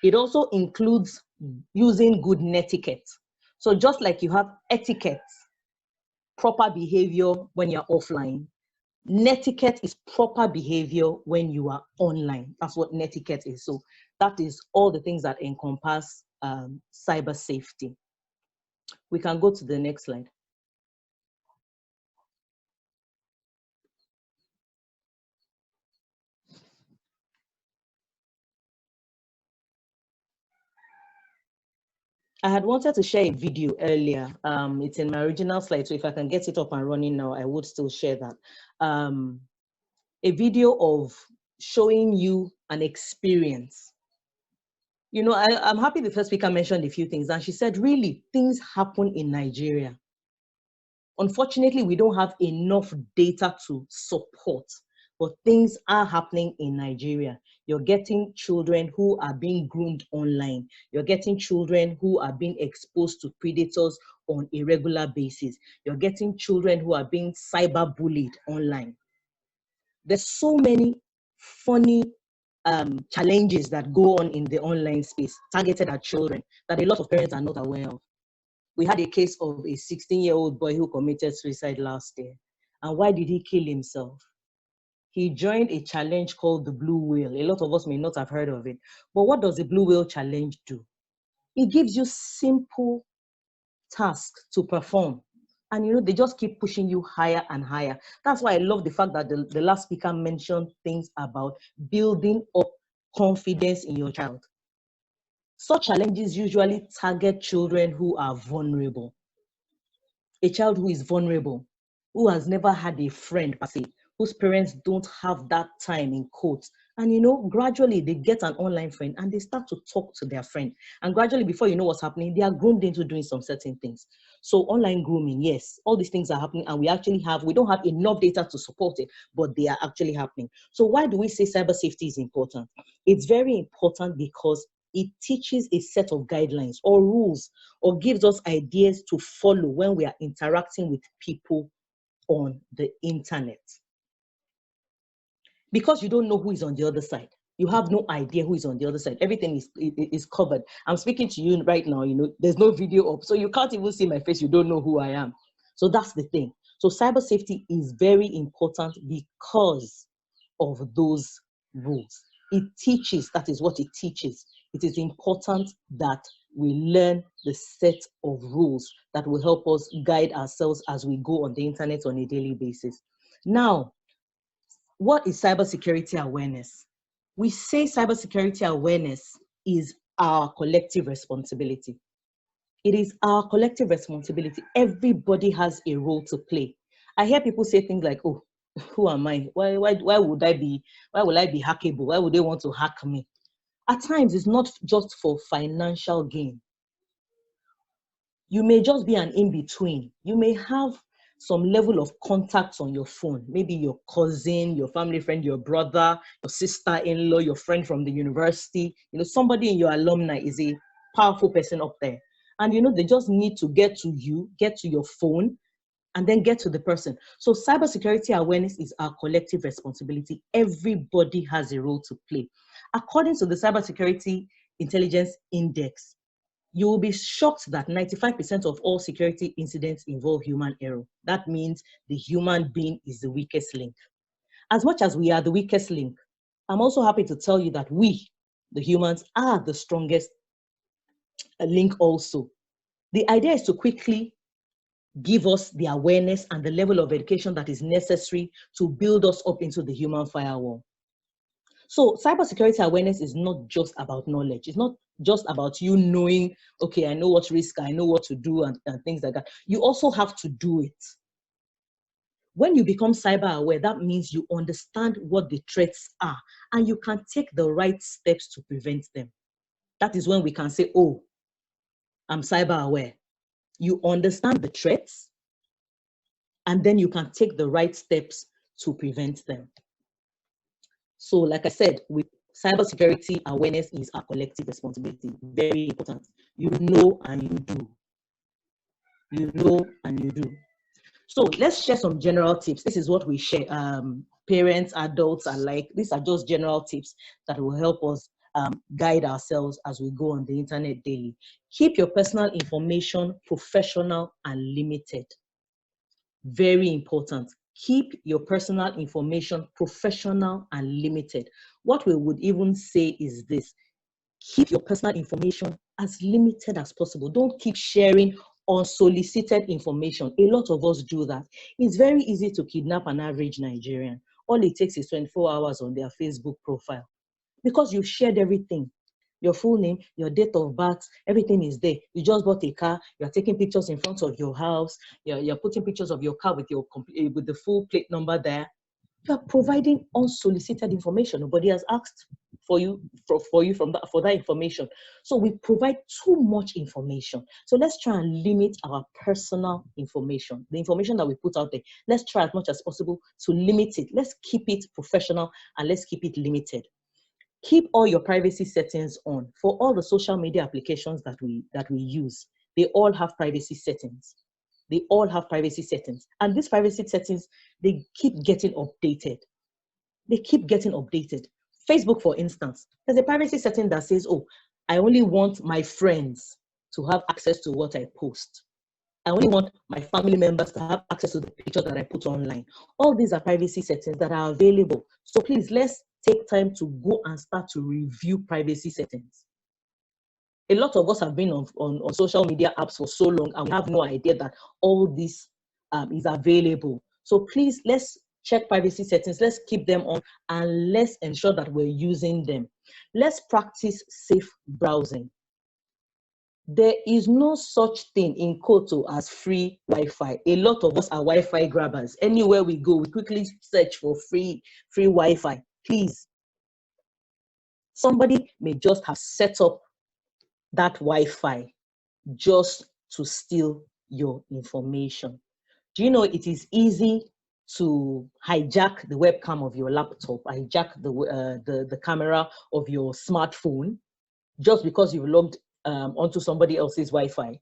It also includes using good netiquette. So just like you have etiquette, proper behavior when you're offline, netiquette is proper behavior when you are online. That's what netiquette is. So that is all the things that encompass cyber safety. We can go to the next slide. I had wanted to share a video earlier. It's in my original slide, so if I can get it up and running now, I would still share that. A video of showing you an experience. You know, I'm happy the first speaker mentioned a few things, and she said, really, things happen in Nigeria. Unfortunately, we don't have enough data to support, but things are happening in Nigeria. You're getting children who are being groomed online. You're getting children who are being exposed to predators on a regular basis. You're getting children who are being cyberbullied online. There's so many funny challenges that go on in the online space targeted at children that a lot of parents are not aware of. We had a case of a 16-year-old boy who committed suicide last year. And why did he kill himself? He joined a challenge called the Blue Whale. A lot of us may not have heard of it. But what does the Blue Whale challenge do? It gives you simple task to perform. And you know, they just keep pushing you higher and higher. That's why I love the fact that the last speaker mentioned things about building up confidence in your child. Such challenges usually target children who are vulnerable. A child who is vulnerable, who has never had a friend per se, whose parents don't have that time in quotes. And you know, gradually they get an online friend and they start to talk to their friend. And gradually, before you know what's happening, they are groomed into doing some certain things. So online grooming, yes, all these things are happening, and we don't have enough data to support it, but they are actually happening. So why do we say cyber safety is important? It's very important because it teaches a set of guidelines or rules, or gives us ideas to follow when we are interacting with people on the internet. Because you don't know who is on the other side. You have no idea who is on the other side. Everything is covered. I'm speaking to you right now, you know, there's no video up, so you can't even see my face. You don't know who I am. So that's the thing. So cyber safety is very important because of those rules. It teaches, that is what it teaches. It is important that we learn the set of rules that will help us guide ourselves as we go on the internet on a daily basis. Now, what is cybersecurity awareness? We say cybersecurity awareness is our collective responsibility. It is our collective responsibility. Everybody has a role to play. I hear people say things like, oh, who am I? Why will I be hackable? Why would they want to hack me? At times, it's not just for financial gain. You may just be an in-between. You may have some level of contacts on your phone, maybe your cousin, your family friend, your brother, your sister-in-law, your friend from the university, you know, somebody in your alumni is a powerful person up there. And you know, they just need to get to you, get to your phone, and then get to the person. So cybersecurity awareness is our collective responsibility. Everybody has a role to play. According to the Cybersecurity Intelligence Index, you will be shocked that 95% of all security incidents involve human error. That means the human being is the weakest link. As much as we are the weakest link, I'm also happy to tell you that we, the humans, are the strongest link also. The idea is to quickly give us the awareness and the level of education that is necessary to build us up into the human firewall. So cybersecurity awareness is not just about knowledge. It's not just about you knowing, okay, I know what risk, I know what to do and things like that. You also have to do it. When you become cyber aware, that means you understand what the threats are and you can take the right steps to prevent them. That is when we can say, oh, I'm cyber aware. You understand the threats and then you can take the right steps to prevent them. So like I said, with cybersecurity awareness is our collective responsibility. Very important. You know and you do. You know and you do. So let's share some general tips. This is what we share. Parents, adults alike. These are just general tips that will help us guide ourselves as we go on the internet daily. Keep your personal information professional and limited. Very important. Keep your personal information professional and limited. What we would even say is this: keep your personal information as limited as possible. Don't keep sharing unsolicited information. A lot of us do that. It's very easy to kidnap an average Nigerian. All it takes is 24 hours on their Facebook profile because you've shared everything. Your full name, your date of birth, everything is there. You just bought a car, you're taking pictures in front of your house, you're putting pictures of your car with the full plate number there. You're providing unsolicited information. Nobody has asked for that information. So we provide too much information. So let's try and limit our personal information, the information that we put out there. Let's try as much as possible to limit it. Let's keep it professional and let's keep it limited. Keep all your privacy settings on. For all the social media applications that we use, they all have privacy settings. They all have privacy settings. And these privacy settings, they keep getting updated. They keep getting updated. Facebook, for instance, there's a privacy setting that says, oh, I only want my friends to have access to what I post. I only want my family members to have access to the pictures that I put online. All these are privacy settings that are available. So please, let's take time to go and start to review privacy settings. A lot of us have been on social media apps for so long, and we have no idea that all this is available. So please, let's check privacy settings, let's keep them on, and let's ensure that we're using them. Let's practice safe browsing. There is no such thing in Koto as free Wi-Fi. A lot of us are Wi-Fi grabbers. Anywhere we go, we quickly search for free Wi-Fi. Please, somebody may just have set up that Wi-Fi just to steal your information. Do you know it is easy to hijack the webcam of your laptop, hijack the camera of your smartphone, just because you've logged onto somebody else's Wi-Fi?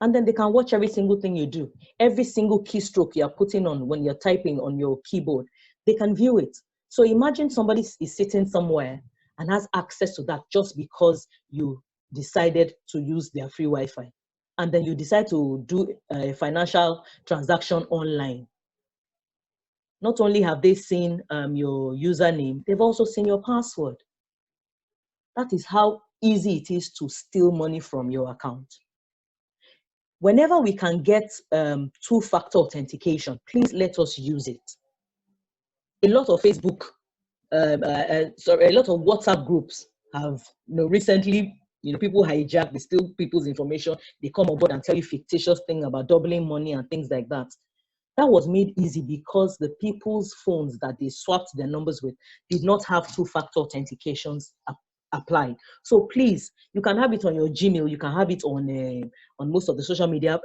And then they can watch every single thing you do. Every single keystroke you're putting on when you're typing on your keyboard, they can view it. So imagine somebody is sitting somewhere and has access to that just because you decided to use their free Wi-Fi. And then you decide to do a financial transaction online. Not only have they seen your username, they've also seen your password. That is how easy it is to steal money from your account. Whenever we can get two-factor authentication, please let us use it. A lot of Facebook, a lot of WhatsApp groups have, recently, people hijack, they steal people's information, they come on board and tell you fictitious things about doubling money and things like that. That was made easy because the people's phones that they swapped their numbers with did not have two-factor authentications applied. So please, you can have it on your Gmail, you can have it on most of the social media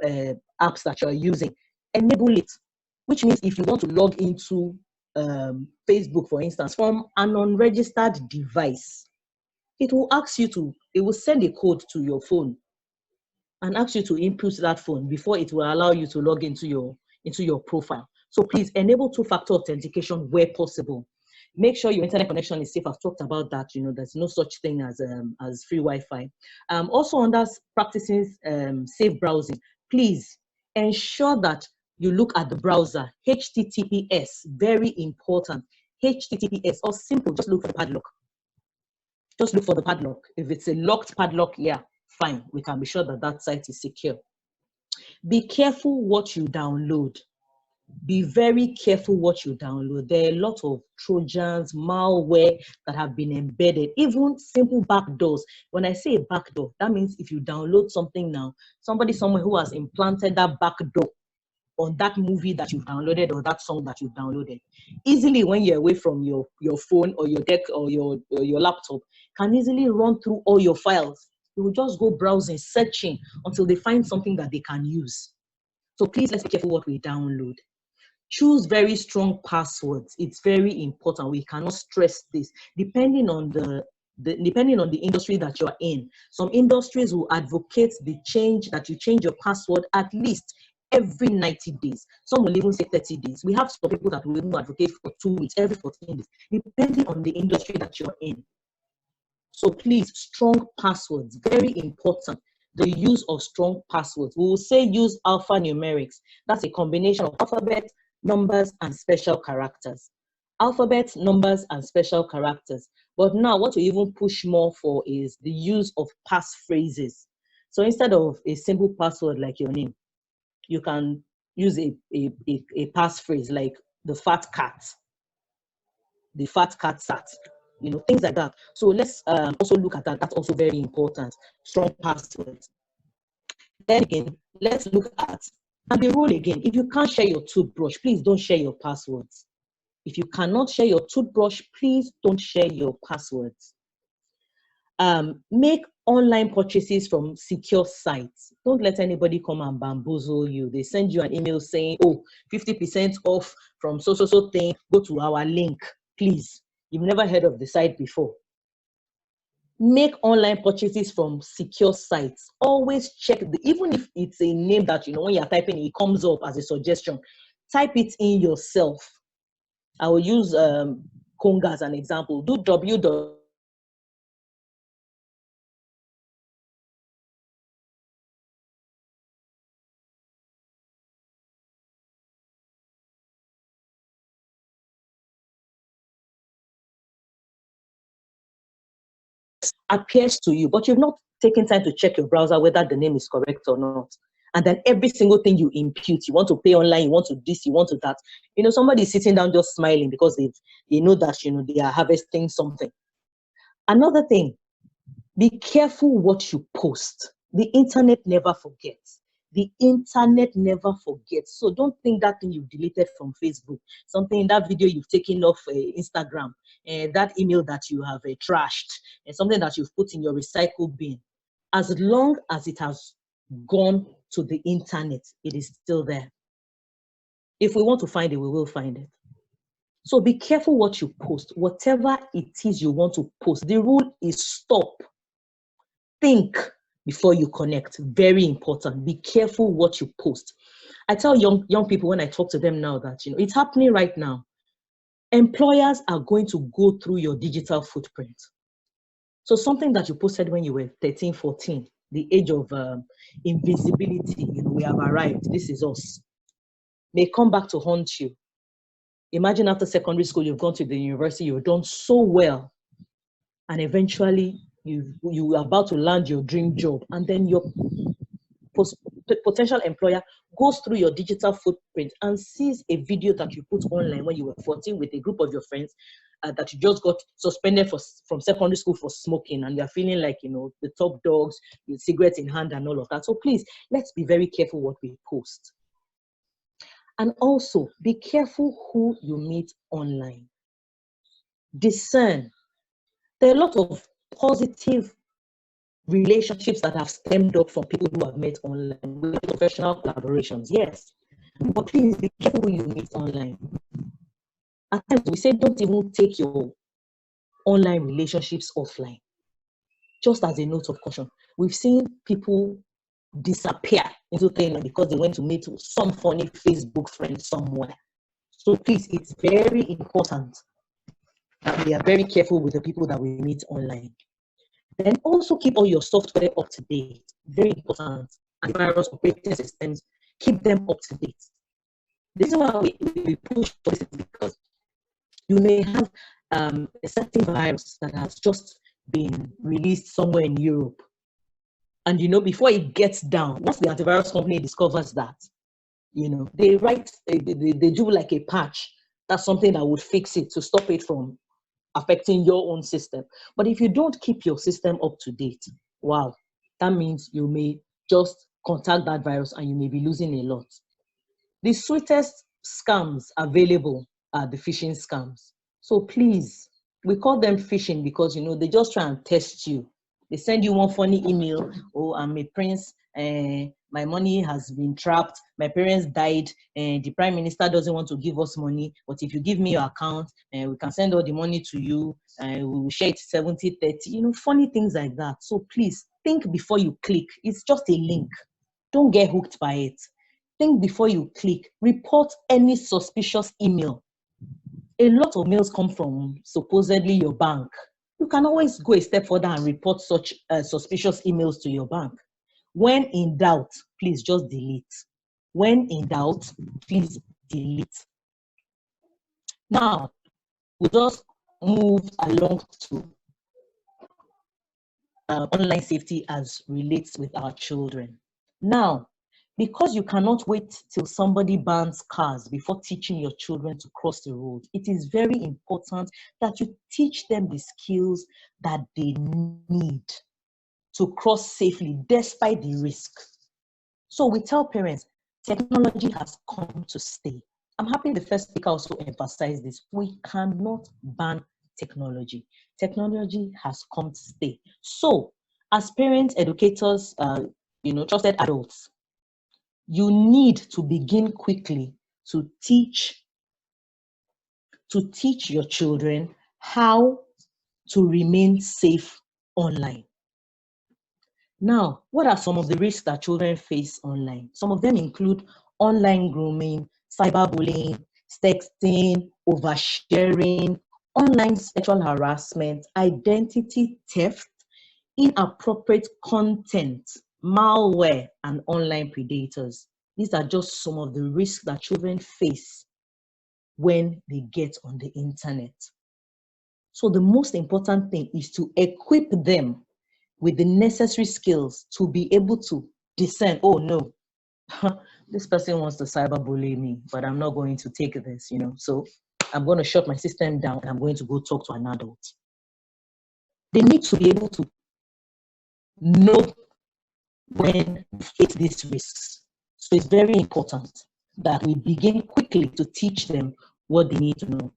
apps that you're using. Enable it, which means if you want to log into Facebook, for instance, from an unregistered device, it will send a code to your phone and ask you to input that phone before it will allow you to log into your profile. So please enable two-factor authentication where possible. Make sure your internet connection is safe. I've talked about that. There's no such thing as free Wi-Fi. Also, under practicing safe browsing, please ensure that you look at the browser. HTTPS, very important. HTTPS, or simple, just look for the padlock. Just look for the padlock. If it's a locked padlock, yeah, fine. We can be sure that that site is secure. Be careful what you download. Be very careful what you download. There are a lot of Trojans, malware that have been embedded, even simple backdoors. When I say a backdoor, that means if you download something now, somebody somewhere who has implanted that backdoor on that movie that you've downloaded or that song that you've downloaded. Easily, when you're away from your phone or your deck or your laptop, can easily run through all your files. You will just go browsing, searching until they find something that they can use. So please, let's be careful what we download. Choose very strong passwords. It's very important. We cannot stress this. Depending on the industry that you're in, some industries will advocate that you change your password at least every 90 days. Some will even say 30 days. We have some people that will even advocate for 2 weeks, every 14 days, depending on the industry that you're in. So please, strong passwords, very important. The use of strong passwords. We will say use alphanumerics. That's a combination of alphabet, numbers, and special characters. Alphabet, numbers, and special characters. But now what we even push more for is the use of passphrases. So instead of a simple password like your name, you can use a passphrase like the fat cat sat, things like that. So let's also look at that. That's also very important. Strong passwords. Then again, let's look at, and the rule again, if you can't share your toothbrush, please don't share your passwords. If you cannot share your toothbrush, please don't share your passwords. Make online purchases from secure sites. Don't let anybody come and bamboozle you. They send you an email saying, oh, 50% off from so thing, go to our link, please. You've never heard of the site before. Make online purchases from secure sites. Always check, even if it's a name that, when you're typing, it comes up as a suggestion, type it in yourself. I will use Konga as an example. Do www. Appears to you, but you've not taking time to check your browser whether the name is correct or not. And then every single thing you impute, you want to pay online, you want to this, you want to that. You know, somebody is sitting down just smiling because they know that, you know, they are harvesting something. Another thing, be careful what you post. The internet never forgets. The internet never forgets. So don't think that thing you've deleted from Facebook, something, that video you've taken off Instagram, that email that you have trashed, and something that you've put in your recycle bin. As long as it has gone to the internet, it is still there. If we want to find it, we will find it. So be careful what you post. Whatever it is you want to post, the rule is stop. Think before you connect. Very important. Be careful what you post. I tell young people when I talk to them now that, you know, it's happening right now. Employers are going to go through your digital footprint. So something that you posted when you were 13, 14, the age of invisibility, you know, we have arrived, this is us, may come back to haunt you. Imagine after secondary school, you've gone to the university, you've done so well, and eventually you are about to land your dream job, and then your potential employer goes through your digital footprint and sees a video that you put online when you were 14 with a group of your friends that you just got suspended from secondary school for smoking, and you're feeling like, you know, the top dogs with cigarettes in hand and all of that. So please, let's be very careful what we post. And also, be careful who you meet online. Discern. There are a lot of positive relationships that have stemmed up from people who have met online with professional collaborations, yes. But please be careful who you meet online. At times, we say don't even take your online relationships offline. Just as a note of caution, we've seen people disappear into things because they went to meet some funny Facebook friend somewhere. So please, it's very important that we are very careful with the people that we meet online. Then also keep all your software up to date. Very important. Antivirus, operating systems, keep them up to date. This is why we push for this, because you may have a certain virus that has just been released somewhere in Europe. And, you know, before it gets down, once the antivirus company discovers that, you know, they do like a patch. That's something that would fix it to stop it from affecting your own system. But if you don't keep your system up to date, wow, that means you may just contact that virus and you may be losing a lot. The sweetest scams available are the phishing scams. So please, we call them phishing because, you know, they just try and test you. They send you one funny email, oh, I'm a prince, my money has been trapped, my parents died, and the prime minister doesn't want to give us money, but if you give me your account, we can send all the money to you, and we will share it 70-30, you know, funny things like that. So please, think before you click. It's just a link. Don't get hooked by it. Think before you click. Report any suspicious email. A lot of mails come from supposedly your bank. You can always go a step further and report such suspicious emails to your bank. When in doubt, please just delete. When in doubt, please delete. Now, we just move along to online safety as relates with our children. Now, because you cannot wait till somebody bans cars before teaching your children to cross the road, it is very important that you teach them the skills that they need to cross safely despite the risk. So we tell parents, technology has come to stay. I'm happy the first speaker also emphasized this. We cannot ban technology. Technology has come to stay. So as parents, educators, trusted adults, you need to begin quickly to teach your children how to remain safe online. Now, what are some of the risks that children face online? Some of them include online grooming, cyberbullying, sexting, oversharing, online sexual harassment, identity theft, inappropriate content, malware, and online predators. These are just some of the risks that children face when they get on the internet. So the most important thing is to equip them with the necessary skills to be able to discern, oh no, this person wants to cyberbully me, but I'm not going to take this, you know. So I'm going to shut my system down and I'm going to go talk to an adult. They need to be able to know when we face these risks. So it's very important that we begin quickly to teach them what they need to know.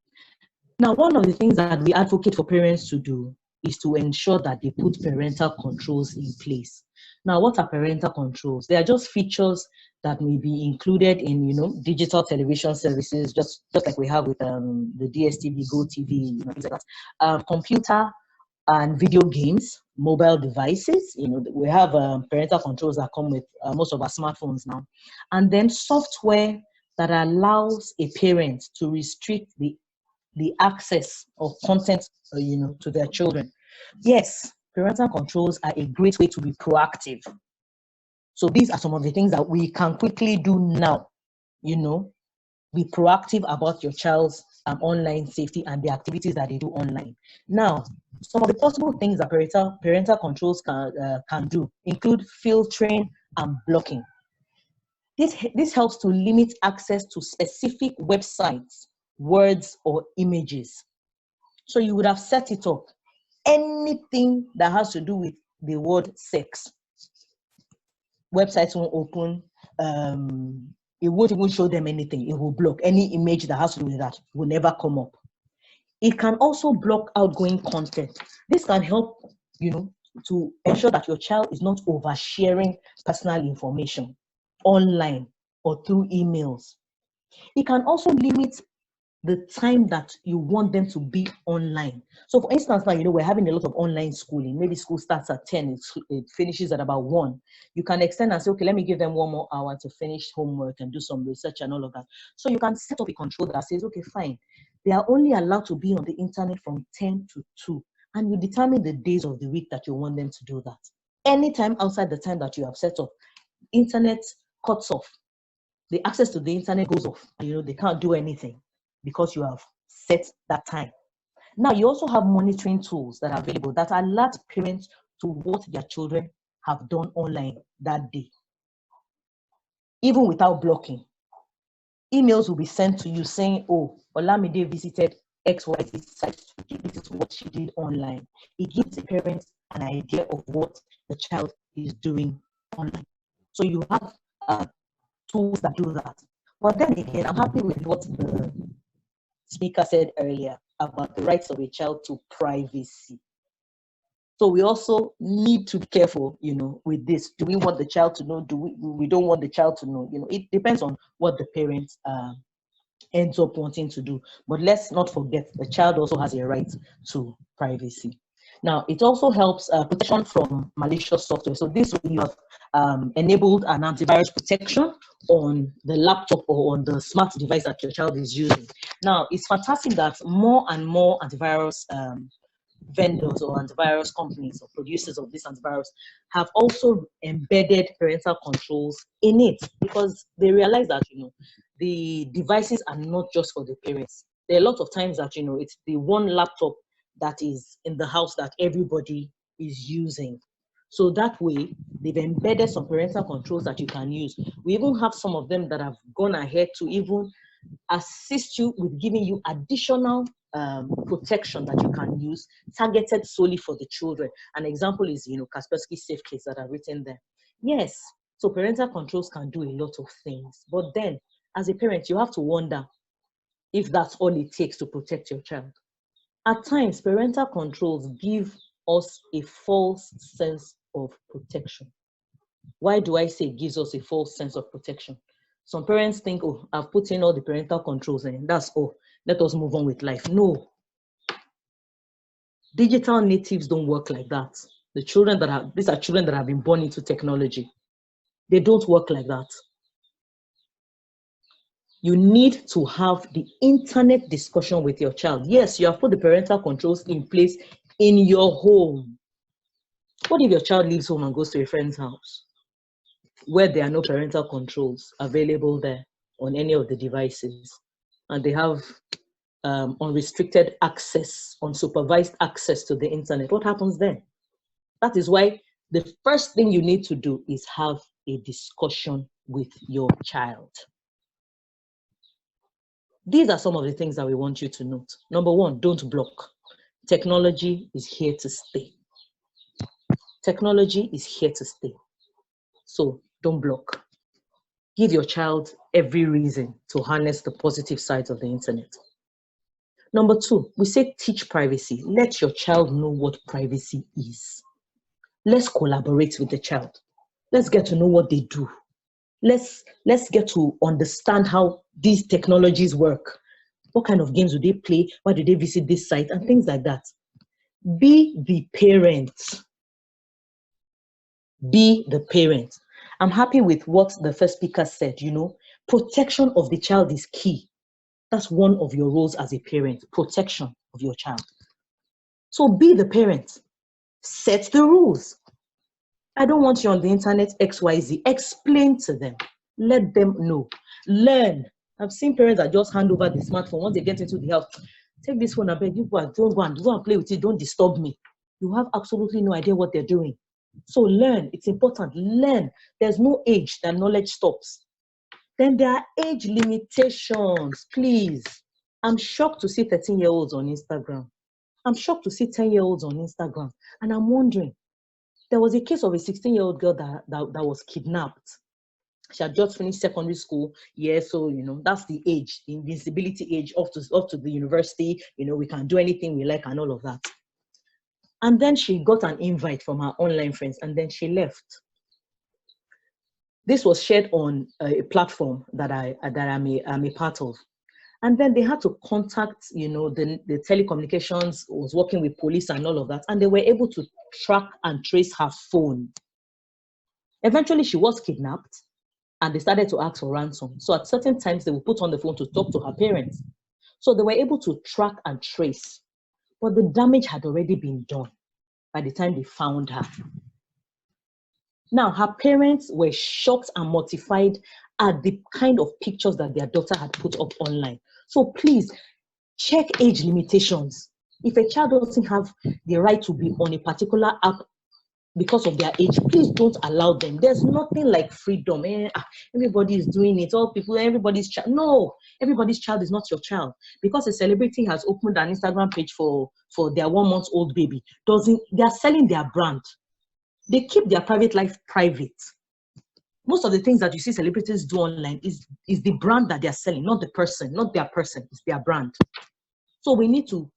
Now, one of the things that we advocate for parents to do is to ensure that they put parental controls in place. Now, what are parental controls? They are just features that may be included in, you know, digital television services, just like we have with the DSTV, GoTV, you know, things like that. Computer and video games, mobile devices, you know, we have parental controls that come with most of our smartphones now. And then software that allows a parent to restrict the access of content, you know, to their children. Yes, parental controls are a great way to be proactive. So these are some of the things that we can quickly do now, you know, be proactive about your child's online safety and the activities that they do online. Now, some of the possible things that parental controls can do include filtering and blocking. This helps to limit access to specific websites, words, or images. So you would have set it up. Anything that has to do with the word sex, websites won't open. It won't even show them anything. It will block. Any image that has to do with that will never come up. It can also block outgoing content. This can help, you know, to ensure that your child is not oversharing personal information online or through emails. It can also limit the time that you want them to be online. So for instance, now, you know, we're having a lot of online schooling. Maybe school starts at 10, it finishes at about 1. You can extend and say, okay, let me give them 1 more hour to finish homework and do some research and all of that. So you can set up a control that says, okay, fine, they are only allowed to be on the internet from 10 to 2. And you determine the days of the week that you want them to do that. Anytime outside the time that you have set up, internet cuts off. The access to the internet goes off. And, you know, they can't do anything, because you have set that time. Now, you also have monitoring tools that are available that alert parents to what their children have done online that day. Even without blocking, emails will be sent to you saying, oh, Olamide visited XYZ site. This is what she did online. It gives the parents an idea of what the child is doing online. So you have tools that do that. But then again, I'm happy with what the speaker said earlier about the rights of a child to privacy. So we also need to be careful, you know, with this. Do we want the child to know? We don't want the child to know? You know, it depends on what the parent ends up wanting to do. But let's not forget, the child also has a right to privacy. Now, it also helps protection from malicious software. So this, you have enabled an antivirus protection on the laptop or on the smart device that your child is using. Now, it's fantastic that more and more antivirus vendors or antivirus companies or producers of this antivirus have also embedded parental controls in it, because they realize that, you know, the devices are not just for the parents. There are a lot of times that, you know, it's the one laptop that is in the house that everybody is using. So that way, they've embedded some parental controls that you can use. We even have some of them that have gone ahead to even assist you with giving you additional protection that you can use, targeted solely for the children. An example is, you know, Kaspersky Safe Case that are written there. Yes, so parental controls can do a lot of things. But then, as a parent, you have to wonder if that's all it takes to protect your child. At times, parental controls give us a false sense of protection. Why do I say it gives us a false sense of protection? Some parents think, oh, I've put in all the parental controls and that's all. Let us move on with life. No. Digital natives don't work like that. These are children that have been born into technology. They don't work like that. You need to have the internet discussion with your child. Yes, you have put the parental controls in place in your home. What if your child leaves home and goes to a friend's house where there are no parental controls available there on any of the devices, and they have unrestricted access, unsupervised access to the internet? What happens then? That is why the first thing you need to do is have a discussion with your child. These are some of the things that we want you to note. Number one, don't block. Technology is here to stay. Technology is here to stay. So don't block. Give your child every reason to harness the positive sides of the internet. Number two, we say teach privacy. Let your child know what privacy is. Let's collaborate with the child. Let's get to know what they do. Let's get to understand how these technologies work. What kind of games do they play? Why do they visit this site? And things like that. Be the parent. Be the parent. I'm happy with what the first speaker said, protection of the child is key. That's one of your roles as a parent, protection of your child. So be the parent. Set the rules. I don't want you on the internet, XYZ. Explain to them. Let them know. Learn. I've seen parents that just hand over the smartphone. Once they get into the house, take this phone, I beg you, don't go and play with it. Don't disturb me. You have absolutely no idea what they're doing. So learn. It's important. Learn. There's no age that knowledge stops. Then there are age limitations, please. I'm shocked to see 13-year-olds on Instagram. I'm shocked to see 10-year-olds on Instagram. And I'm wondering, there was a case of a 16-year-old girl that was kidnapped. She had just finished secondary school. Yeah, so, that's the age, the invincibility age, up to the university. We can do anything we like and all of that. And then she got an invite from her online friends, and then she left. This was shared on a platform that I'm a part of. And then they had to contact, the telecommunications, was working with police and all of that. And they were able to track and trace her phone. Eventually, she was kidnapped and they started to ask for ransom. So at certain times, they would put on the phone to talk to her parents. So they were able to track and trace. But the damage had already been done by the time they found her. Now, her parents were shocked and mortified at the kind of pictures that their daughter had put up online. So please, check age limitations. If a child doesn't have the right to be on a particular app because of their age, please don't allow them. There's nothing like freedom. Everybody is doing it. Everybody's child. No, everybody's child is not your child. Because a celebrity has opened an Instagram page for their 1-month-old baby, they are selling their brand. They keep their private life private. Most of the things that you see celebrities do online is the brand that they're selling, not the person, not their person, it's their brand. So we need to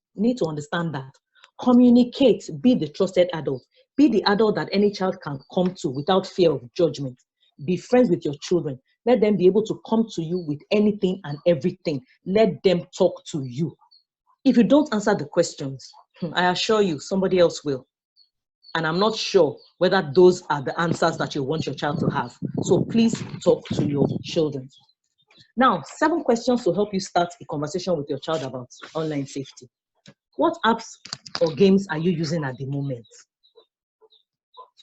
understand that. Communicate, be the trusted adult. Be the adult that any child can come to without fear of judgment. Be friends with your children. Let them be able to come to you with anything and everything. Let them talk to you. If you don't answer the questions, I assure you somebody else will. And I'm not sure whether those are the answers that you want your child to have. So please talk to your children. Now, 7 questions to help you start a conversation with your child about online safety. What apps or games are you using at the moment?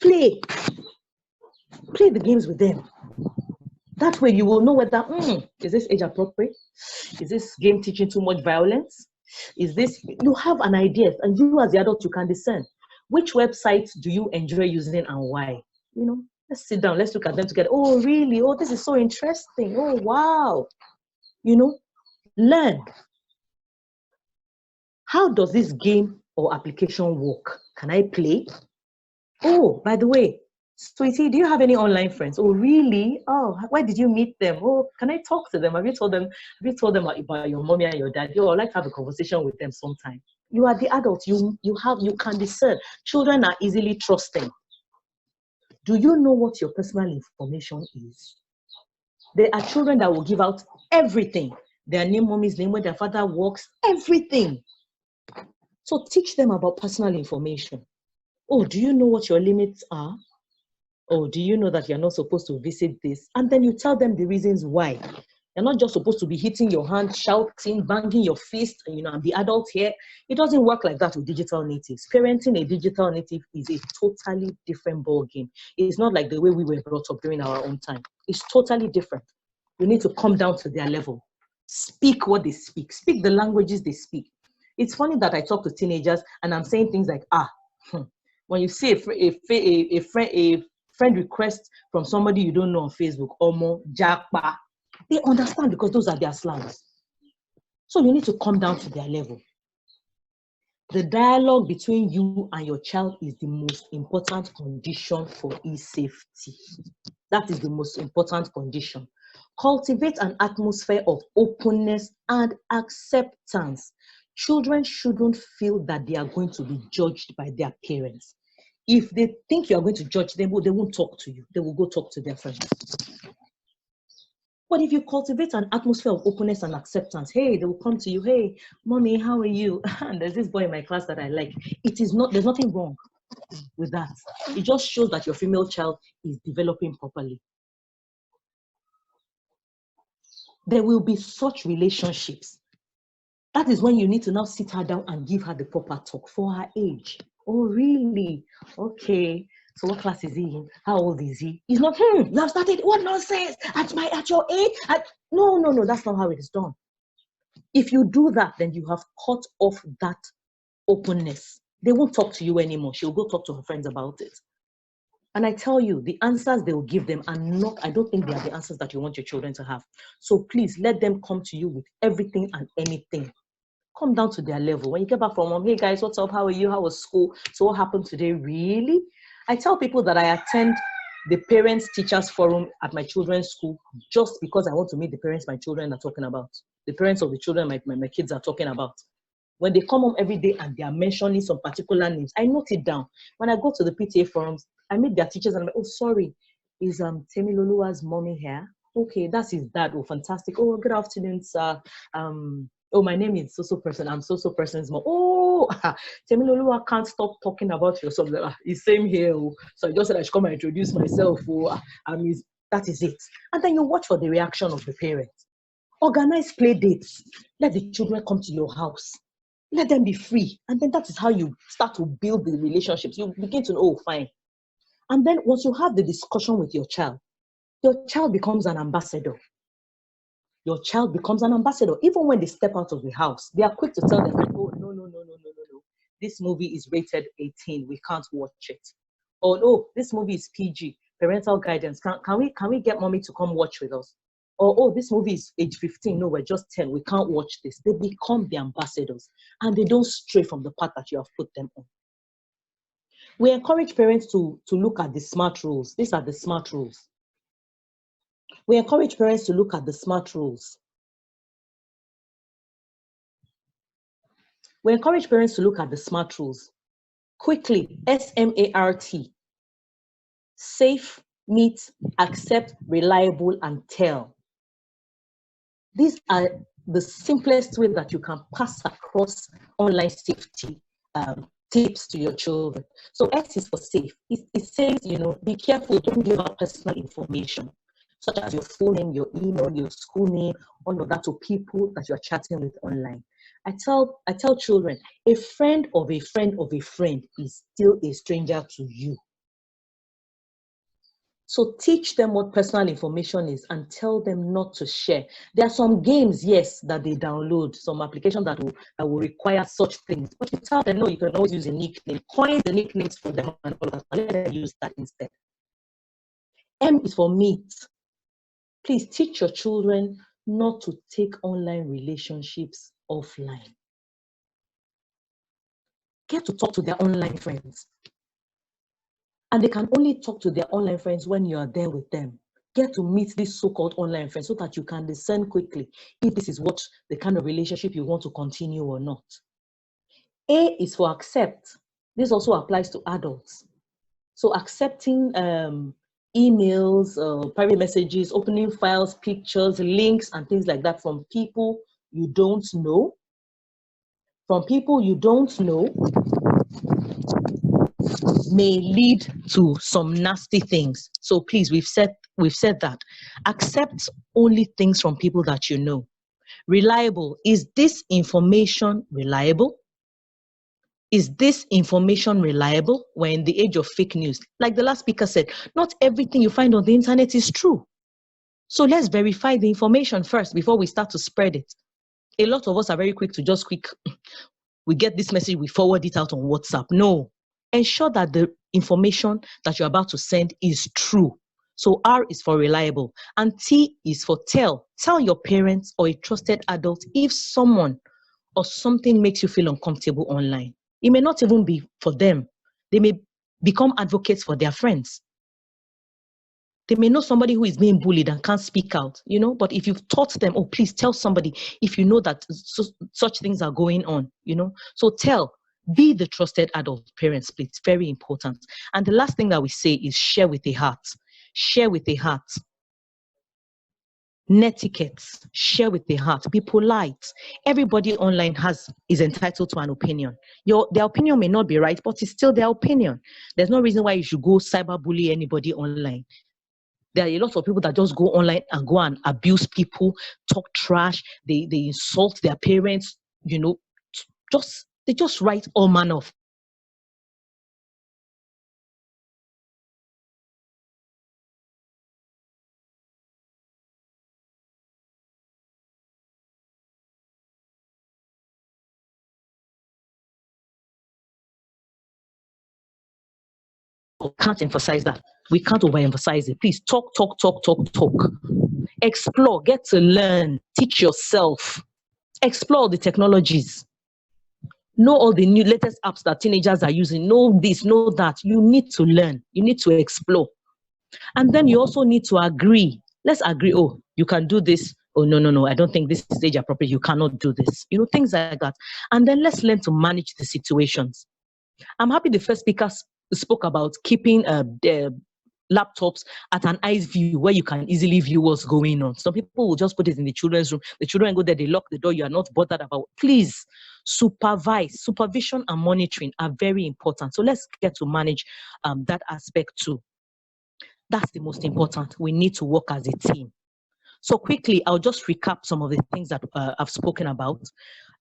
Play the games with them. That way you will know whether, is this age appropriate? Is this game teaching too much violence? You have an idea, and you as the adult, you can discern. Which websites do you enjoy using and why? Let's sit down, let's look at them together. Oh, really? Oh, this is so interesting. Oh, wow. Learn. How does this game or application work? Can I play? Oh, by the way, sweetie, do you have any online friends? Oh, really? Oh, where did you meet them? Oh, can I talk to them? Have you told them about your mommy and your dad? I'd like to have a conversation with them sometime. You are the adult. You can discern. Children are easily trusting. Do you know what your personal information is? There are children that will give out everything. Their name, mommy's name, where their father works, everything. So teach them about personal information. Oh, do you know what your limits are? Oh, do you know that you're not supposed to visit this? And then you tell them the reasons why. You're not just supposed to be hitting your hand, shouting, banging your fist, I'm the adult here. It doesn't work like that with digital natives. Parenting a digital native is a totally different ballgame. It's not like the way we were brought up during our own time. It's totally different. We need to come down to their level. Speak what they speak. Speak the languages they speak. It's funny that I talk to teenagers and I'm saying things like, When you see a friend request from somebody you don't know on Facebook, Omo, Jakpa, they understand because those are their slangs. So you need to come down to their level. The dialogue between you and your child is the most important condition for e-safety. That is the most important condition. Cultivate an atmosphere of openness and acceptance. Children shouldn't feel that they are going to be judged by their parents. If they think you are going to judge them, they won't talk to you. They will go talk to their friends. But if you cultivate an atmosphere of openness and acceptance, hey, they will come to you, hey, mommy, how are you? And there's this boy in my class that I like. There's nothing wrong with that. It just shows that your female child is developing properly. There will be such relationships. That is when you need to now sit her down and give her the proper talk for her age. Oh, really? Okay. So what class is he in? How old is he? He's not, you have started, what nonsense? At your age? No, that's not how it is done. If you do that, then you have cut off that openness. They won't talk to you anymore. She'll go talk to her friends about it. And I tell you, the answers they will give them are not, I don't think they are the answers that you want your children to have. So please let them come to you with everything and anything. Come down to their level. When you get back from home, hey guys, what's up? How are you? How was school? So what happened today? Really? I tell people that I attend the parents teachers forum at my children's school just because I want to meet the parents my children are talking about. The parents of the children my kids are talking about. When they come home every day and they are mentioning some particular names, I note it down. When I go to the PTA forums, I meet their teachers and I'm like, oh, sorry, is Temiloluwa's mommy here? Okay, that's his dad. Oh, fantastic. Oh, good afternoon, sir. Oh, my name is so-so person. I'm so-so person's mom. Oh, Temiloluwa can't stop talking about yourself. It's same here. So I just said I should come and introduce myself. That is it. And then you watch for the reaction of the parents. Organize play dates. Let the children come to your house. Let them be free. And then that is how you start to build the relationships. You begin to know, oh, fine. And then once you have the discussion with your child becomes an ambassador. Your child becomes an ambassador. Even when they step out of the house, they are quick to tell them, oh, no. This movie is rated 18. We can't watch it. Or, no, this movie is PG. Parental guidance. Can we get mommy to come watch with us? Or, oh, this movie is age 15. No, we're just 10. We can't watch this. They become the ambassadors. And they don't stray from the path that you have put them on. We encourage parents to look at the SMART rules. These are the SMART rules. We encourage parents to look at the SMART rules. We encourage parents to look at the SMART rules. Quickly, S-M-A-R-T. Safe, meet, accept, reliable, and tell. These are the simplest way that you can pass across online safety tips to your children. So S is for safe. It says, be careful, don't give out personal information, such as your full name, your email, your school name, all of that to people that you're chatting with online. I tell children, a friend of a friend of a friend is still a stranger to you. So teach them what personal information is and tell them not to share. There are some games, yes, that they download, some applications that will require such things. But you tell them, no, you can always use a nickname. Coin the nicknames for them and all that. Let them use that instead. M is for meet. Please teach your children not to take online relationships offline. Get to talk to their online friends. And they can only talk to their online friends when you are there with them. Get to meet these so-called online friends so that you can discern quickly if this is what the kind of relationship you want to continue or not. A is for accept. This also applies to adults. So accepting emails, private messages, opening files, pictures, links, and things like that from people you don't know. From people you don't know may lead to some nasty things. So please, we've said that. Accept only things from people that you know. Reliable. Is this information reliable? Is this information reliable? We're in the age of fake news. Like the last speaker said, not everything you find on the internet is true. So let's verify the information first before we start to spread it. A lot of us are very quick to we get this message, we forward it out on WhatsApp. No. ensure that the information that you're about to send is true. So R is for reliable, and T is for tell. Tell your parents or a trusted adult if someone or something makes you feel uncomfortable online. It may not even be for them. They may become advocates for their friends. They may know somebody who is being bullied and can't speak out, but if you've taught them, oh, please tell somebody if you know that such things are going on, So tell, be the trusted adult parents, please. It's very important. And the last thing that we say is share with a heart. Share with a heart. Netiquette, share with the heart, be polite. Everybody online is entitled to an opinion. Their opinion may not be right, but it's still their opinion. There's no reason why you should go cyberbully anybody online. There are a lot of people that just go online and go and abuse people, talk trash, they insult their parents, they just write all manner of can't emphasize that. We can't overemphasize it. Please talk. Explore, get to learn, teach yourself. Explore the technologies. Know all the new latest apps that teenagers are using. Know this, know that. You need to learn. You need to explore. And then you also need to agree. Let's agree, oh, you can do this. Oh, no, I don't think this is age appropriate. You cannot do this. Things like that. And then let's learn to manage the situations. I'm happy the first speaker spoke about keeping the laptops at an eyes view where you can easily view what's going on. Some people will just put it in the children's room. The children go there, they lock the door. You are not bothered about. Please supervise. Supervision and monitoring are very important. So let's get to manage that aspect too. That's the most important. We need to work as a team. So quickly, I'll just recap some of the things that I've spoken about.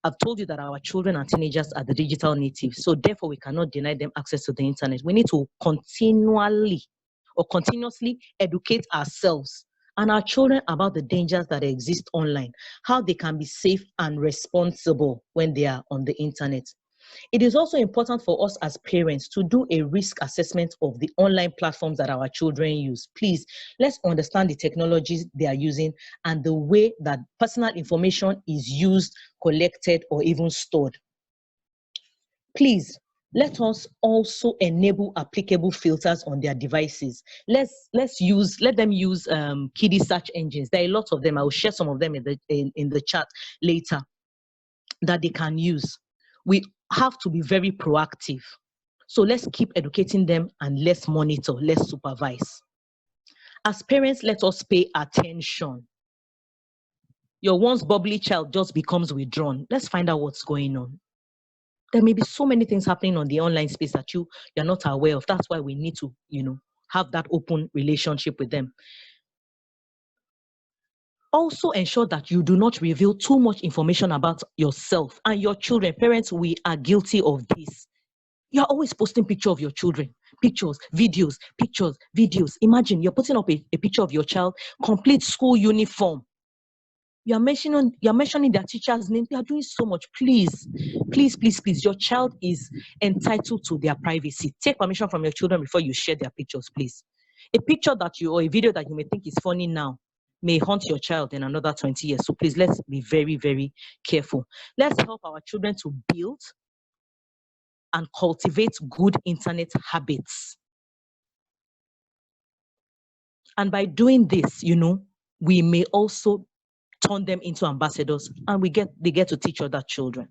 I've told you that our children and teenagers are the digital natives. So therefore, we cannot deny them access to the internet. We need to continuously educate ourselves and our children about the dangers that exist online, how they can be safe and responsible when they are on the internet. It is also important for us as parents to do a risk assessment of the online platforms that our children use. Please, let's understand the technologies they are using and the way that personal information is used, collected, or even stored. Please, let us also enable applicable filters on their devices. Let them use kiddie search engines. There are a lot of them. I will share some of them in the chat later that they can use. We have to be very proactive. So let's keep educating them and let's monitor, let's supervise. As parents, let us pay attention. Your once bubbly child just becomes withdrawn. Let's find out what's going on. There may be so many things happening on the online space that you're not aware of. That's why we need to, have that open relationship with them. Also ensure that you do not reveal too much information about yourself and your children. Parents, we are guilty of this. You're always posting pictures of your children, pictures, videos. Imagine you're putting up a picture of your child, complete school uniform. You're mentioning their teacher's name. You are doing so much. Please. Your child is entitled to their privacy. Take permission from your children before you share their pictures, please. A picture or a video that you may think is funny now may haunt your child in another 20 years. So please, let's be very, very careful. Let's help our children to build and cultivate good internet habits. And by doing this, we may also turn them into ambassadors and they get to teach other children.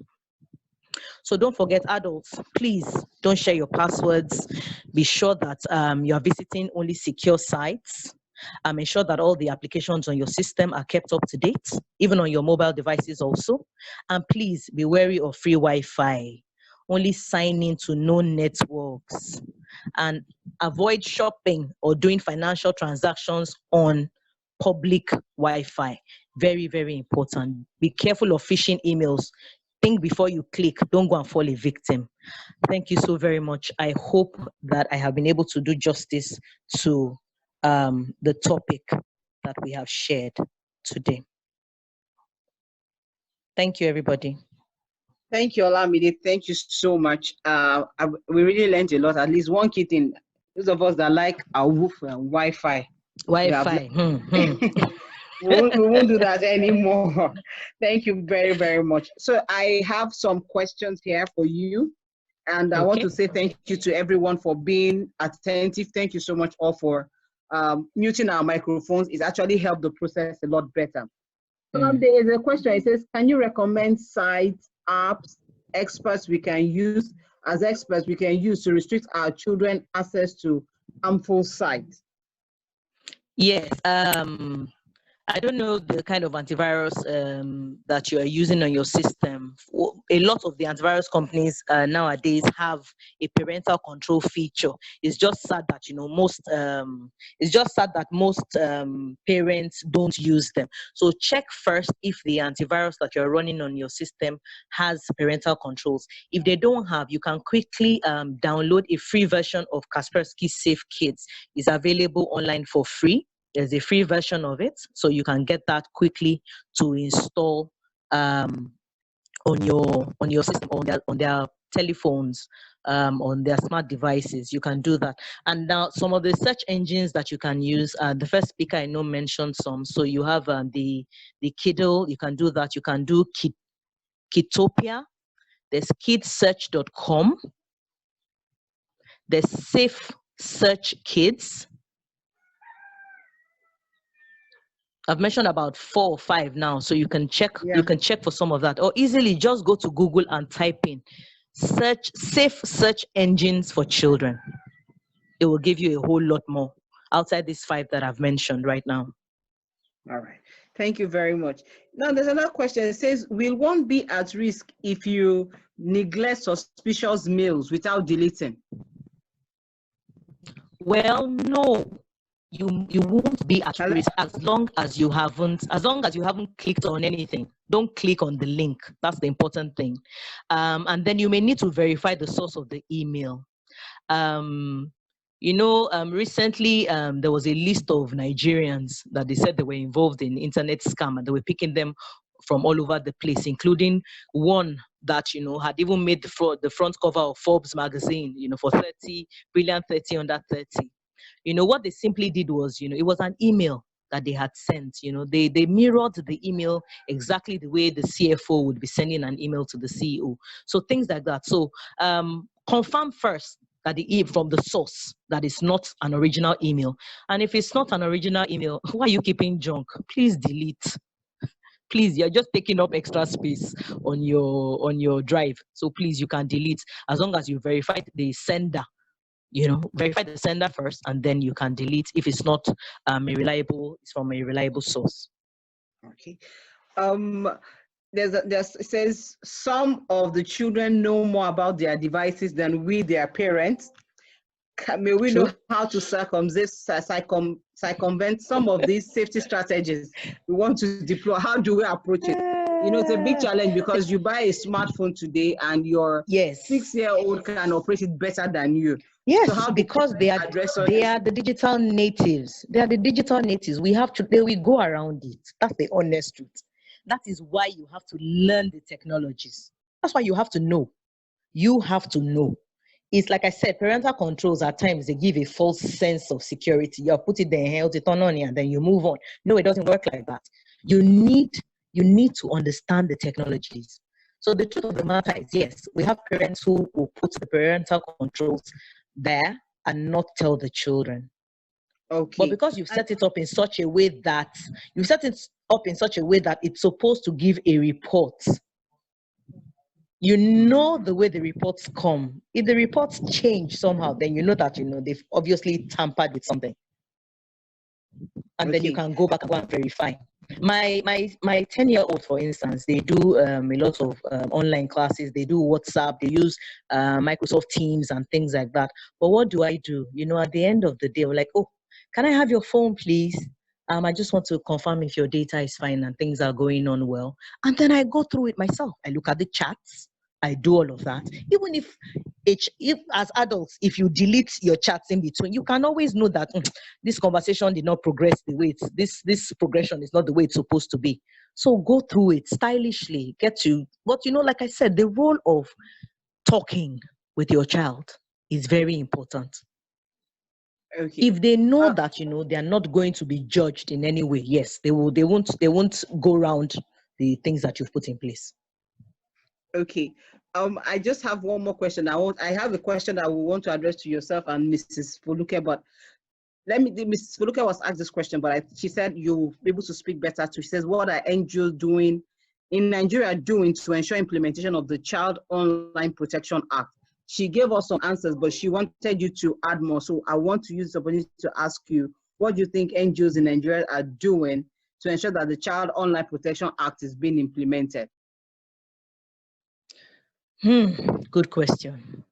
So don't forget, adults, please don't share your passwords. Be sure that you are visiting only secure sites. Ensure that all the applications on your system are kept up to date, even on your mobile devices also. And please be wary of free Wi-Fi. Only sign in to known networks. And avoid shopping or doing financial transactions on public Wi-Fi. Very, very important. Be careful of phishing emails. Think before you click. Don't go and fall a victim. Thank you so very much. I hope that I have been able to do justice to the topic that we have shared today. Thank you, everybody. Thank you, Olamide. Thank you so much. We really learned a lot. At least one key thing, those of us that like our woof and Wi-Fi. Wi-Fi. We won't do that anymore. Thank you very, very much. So I have some questions here for you. And I want to say thank you to everyone for being attentive. Thank you so much all for muting our microphones. It's actually helped the process a lot better. There is a question. It says, can you recommend sites, apps, experts we can use to restrict our children access to harmful sites? Yes. I don't know the kind of antivirus that you are using on your system. A lot of the antivirus companies nowadays have a parental control feature. It's just sad that most parents don't use them. So check first if the antivirus that you're running on your system has parental controls. If they don't have, you can quickly download a free version of Kaspersky Safe Kids. It's available online for free. There's a free version of it, so you can get that quickly to install on your system, on their telephones, on their smart devices. You can do that. And now some of the search engines that you can use. The first speaker I know mentioned some. So you have the Kiddle. You can do that. You can do Kidtopia. There's kidsearch.com. There's Safe Search Kids. I've mentioned about 4 or 5 now, so you can check. Yeah. You can check for some of that, or easily just go to Google and type in safe search engines for children. It will give you a whole lot more outside these 5 that I've mentioned right now. All right, thank you very much. Now there's another question. It says, will one be at risk if you neglect suspicious mails without deleting? Well, no. You won't be at risk as long as you haven't clicked on anything. Don't click on the link. That's the important thing. And then you may need to verify the source of the email. Recently there was a list of Nigerians that they said they were involved in internet scam, and they were picking them from all over the place, including one that had even made the front cover of Forbes magazine, for 30 brilliant 30 under 30. What they simply did was, it was an email that they had sent. They mirrored the email exactly the way the CFO would be sending an email to the CEO. So things like that. So confirm first that from the source that it's not an original email. And if it's not an original email, why are you keeping junk? Please delete. Please, you're just taking up extra space on your drive. So please, you can delete as long as you verified the sender. Verify the sender first, and then you can delete if it's not it's from a reliable source. Okay. It says some of the children know more about their devices than we, their parents. May we know how to circumvent some of these safety strategies we want to deploy? How do we approach it? It's a big challenge because you buy a smartphone today and your 6-year-old can operate it better than you. Yes, so because they are the digital natives. They are the digital natives. We go around it. That's the honest truth. That is why you have to learn the technologies. That's why you have to know. You have to know. It's like I said, parental controls at times, they give a false sense of security. You put it there, held it on, and then you move on. No, it doesn't work like that. You need to understand the technologies. So the truth of the matter is, yes, we have parents who will put the parental controls there and not tell the children. Okay. But because you've set it up in such a way that it's supposed to give a report. The way the reports come. If the reports change somehow, then that they've obviously tampered with something. And then you can go back and verify. My 10-year-old, for instance, they do a lot of online classes. They do WhatsApp. They use Microsoft Teams and things like that. But what do? At the end of the day, we're like, oh, can I have your phone, please? I just want to confirm if your data is fine and things are going on well. And then I go through it myself. I look at the chats. I do all of that. Even if if as adults, if you delete your chats in between, you can always know that this conversation did not progress the way this progression is not the way it's supposed to be. So go through it stylishly, get to, but like I said, the role of talking with your child is very important. Okay. If they know that they are not going to be judged in any way, yes, they won't go around the things that you've put in place. Okay. I just have one more question. I have a question that I want to address to yourself and Mrs. Foluke, but Mrs. Foluke was asked this question, but she said you'll be able to speak better too. She says, what are NGOs doing in Nigeria doing to ensure implementation of the Child Online Protection Act? She gave us some answers, but she wanted you to add more. So I want to use the opportunity to ask you, what do you think NGOs in Nigeria are doing to ensure that the Child Online Protection Act is being implemented? Good question.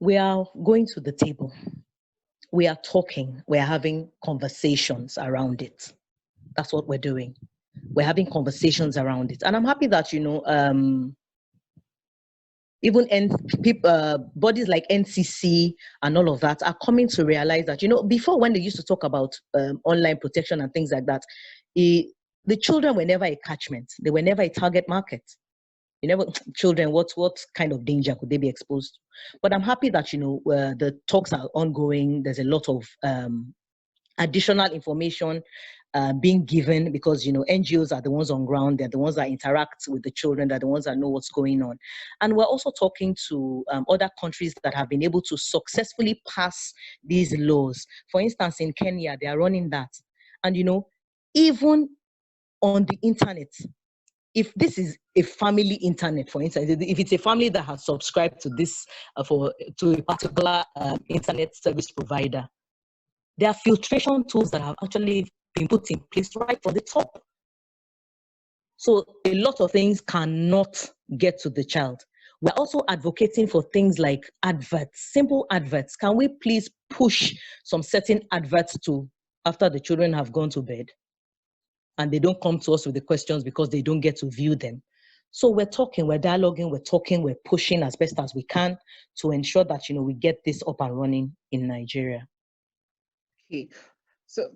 We are going to the table. We are talking. We are having conversations around it. That's what we're doing. We're having conversations around it. And I'm happy that, even bodies like NCC and all of that are coming to realize that, before, when they used to talk about online protection and things like that, the children were never a catchment. They were never a target market. Children, what kind of danger could they be exposed to? But I'm happy that, the talks are ongoing. There's a lot of additional information being given, because NGOs are the ones on ground. They're the ones that interact with the children. They're the ones that know what's going on. And we're also talking to other countries that have been able to successfully pass these laws. For instance, in Kenya, they are running that. And even on the internet, if this is a family internet, for instance, if it's a family that has subscribed to this to a particular internet service provider, there are filtration tools that have actually been put in place right from the top. So a lot of things cannot get to the child. We're also advocating for things like adverts, simple adverts. Can we please push some certain adverts to after the children have gone to bed, and they don't come to us with the questions because they don't get to view them? So we're talking, we're dialoguing, we're talking, we're pushing as best as we can to ensure that we get this up and running in Nigeria. Okay, so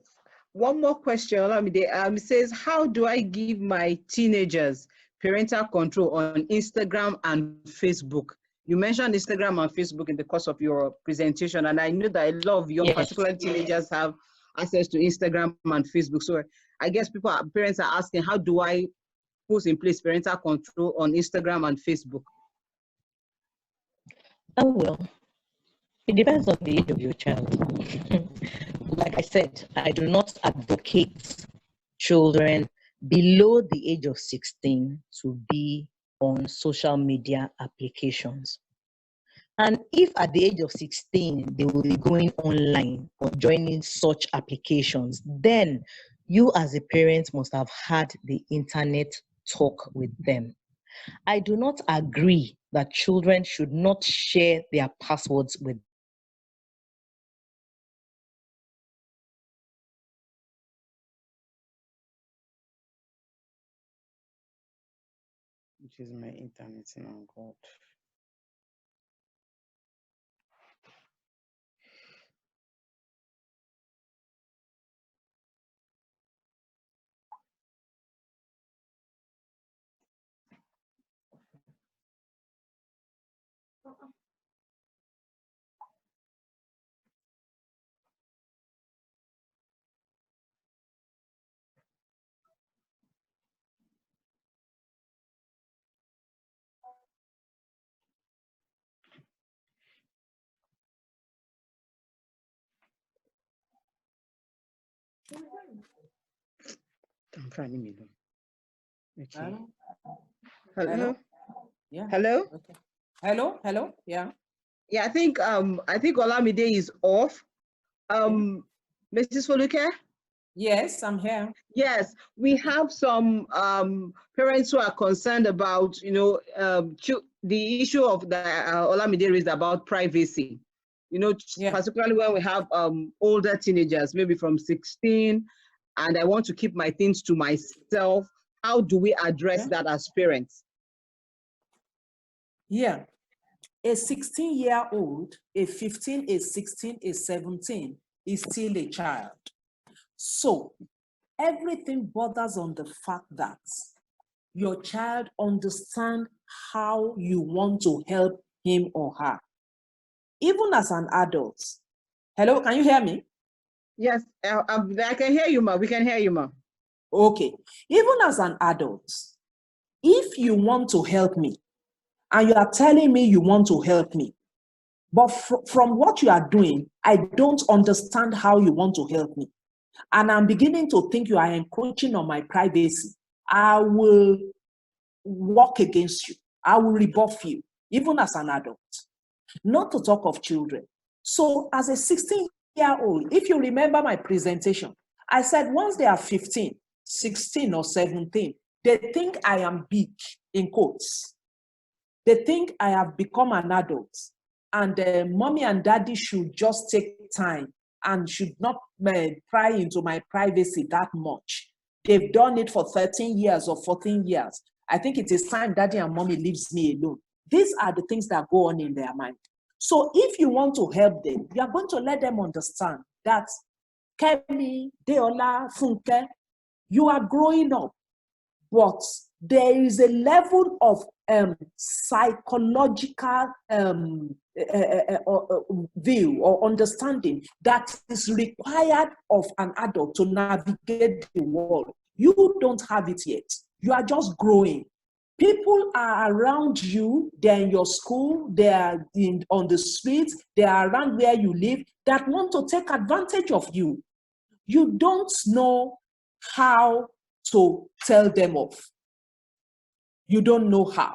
one more question, Olamide. Says, how do I give my teenagers parental control on Instagram and Facebook? You mentioned Instagram and Facebook in the course of your presentation, and I know that a lot of young, particularly teenagers, have access to Instagram and Facebook. So I guess parents are asking, how do I put in place parental control on Instagram and Facebook? Oh, well, it depends on the age of your child. Like I said, I do not advocate children below the age of 16 to be on social media applications. And if at the age of 16, they will be going online or joining such applications, then you as a parent must have had the internet talk with them. I do not agree that children should not share their passwords with Which is my internet now, God. I'm finding me. Okay. Hello. Yeah. Hello. Okay. Hello. Yeah. Yeah, I think Olamide is off. Mrs. Foluke? Yes, I'm here. Yes, we have some parents who are concerned about, the issue of the Olamide raised about privacy. Particularly when we have older teenagers, maybe from 16, and I want to keep my things to myself. How do we address that as parents? Yeah. A 16-year-old, a 15, a 16, a 17 is still a child. So everything borders on the fact that your child understands how you want to help him or her. Even as an adult. Hello, can you hear me? Yes, I can hear you, ma. We can hear you, ma. Okay. Even as an adult, if you want to help me, and you are telling me you want to help me, but from what you are doing, I don't understand how you want to help me, and I'm beginning to think you are encroaching on my privacy, I will work against you. I will rebuff you, even as an adult. Not to talk of children. So as a 16-year-old, if you remember my presentation, I said once they are 15, 16 or 17, they think I am big, in quotes. They think I have become an adult, and mommy and daddy should just take time and should not pry into my privacy that much. They've done it for 13 years or 14 years. I think it is time daddy and mommy leaves me alone. These are the things that go on in their mind. So if you want to help them, you are going to let them understand that Kemi, Deola, Funke, you are growing up, but there is a level of psychological view or understanding that is required of an adult to navigate the world. You don't have it yet. You are just growing. People are around you, they're in your school, they're on the streets, they're around where you live, that want to take advantage of you. You don't know how to tell them off. You don't know how.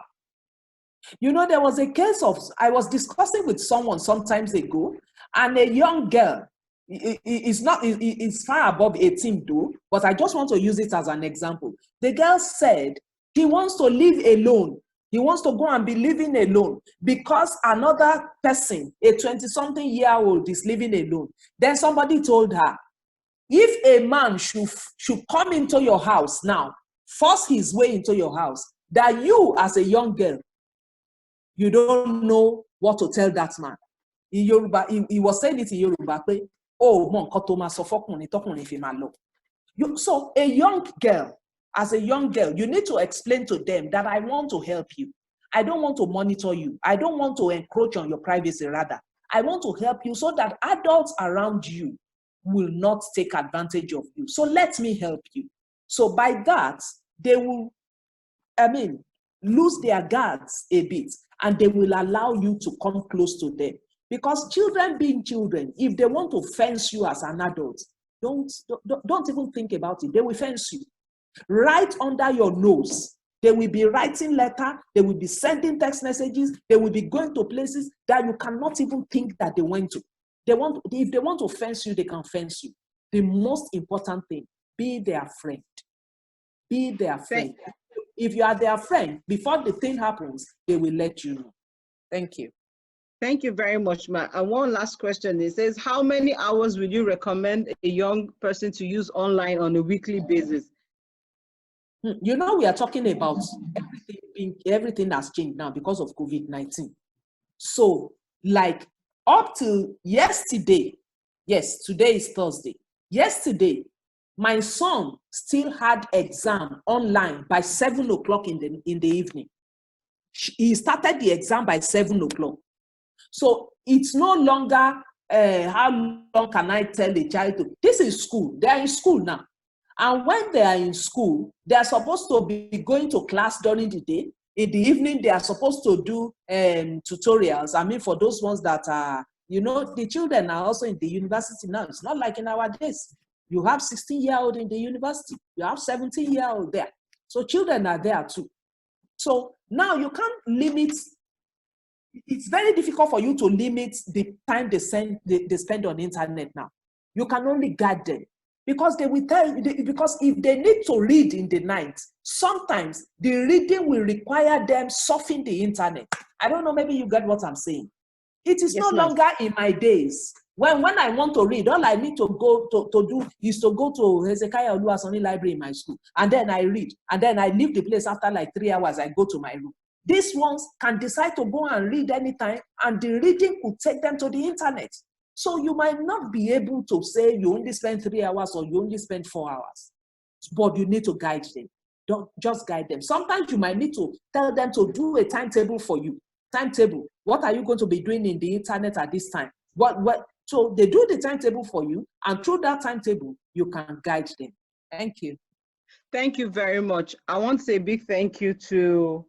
You know, there was a case of, I was discussing with someone some times ago, and a young girl, it's far above 18 though, but I just want to use it as an example. The girl said he wants to live alone. He wants to go and be living alone because another person, a 20-something-year-old, is living alone. Then somebody told her, if a man should come into your house now, force his way into your house, that you as a young girl, you don't know what to tell that man. In Yoruba, he was saying it in Yoruba, oh, so a young girl, as a young girl, you need to explain to them that I want to help you. I don't want to monitor you. I don't want to encroach on your privacy, rather. I want to help you so that adults around you will not take advantage of you. So let me help you. So by that, they will, lose their guards a bit, and they will allow you to come close to them. Because children being children, if they want to fence you as an adult, don't even think about it. They will fence you. Right under your nose. They will be writing letters, they will be sending text messages, they will be going to places that you cannot even think that they went to. If they want to fence you, they can fence you. The most important thing, be their friend. Be their friend. If you are their friend, before the thing happens, they will let you know. Thank you. Thank you very much, Ma. And one last question. It says, how many hours would you recommend a young person to use online on a weekly basis? You know, we are talking about everything has changed now because of COVID-19. So, like up till yesterday, yes, today is Thursday. Yesterday, my son still had exam online by 7 o'clock in the evening. He started the exam by 7 o'clock. So it's no longer how long can I tell a child to? This is school. They are in school now. And when they are in school, they are supposed to be going to class during the day. In the evening, they are supposed to do tutorials. I mean, for those ones that are, you know, the children are also in the university now. It's not like in our days. You have 16-year-old in the university. You have 17-year-old there. So children are there too. So now you can't limit. It's very difficult for you to limit the time they spend on the internet now. You can only guide them. Because they will tell you, because if they need to read in the night, sometimes the reading will require them surfing the internet. I don't know, maybe you get what I'm saying. It is no longer in my days. When I want to read, all I need to go to do is to go to Hezekiah Oluwasoni Library in my school. And then I read. And then I leave the place after like 3 hours, I go to my room. These ones can decide to go and read anytime, and the reading could take them to the internet. So you might not be able to say you only spend 3 hours or you only spend 4 hours, but you need to guide them. Don't just guide them. Sometimes you might need to tell them to do a timetable for you. Timetable. What are you going to be doing in the internet at this time? So they do the timetable for you, and through that timetable, you can guide them. Thank you. Thank you very much. I want to say a big thank you to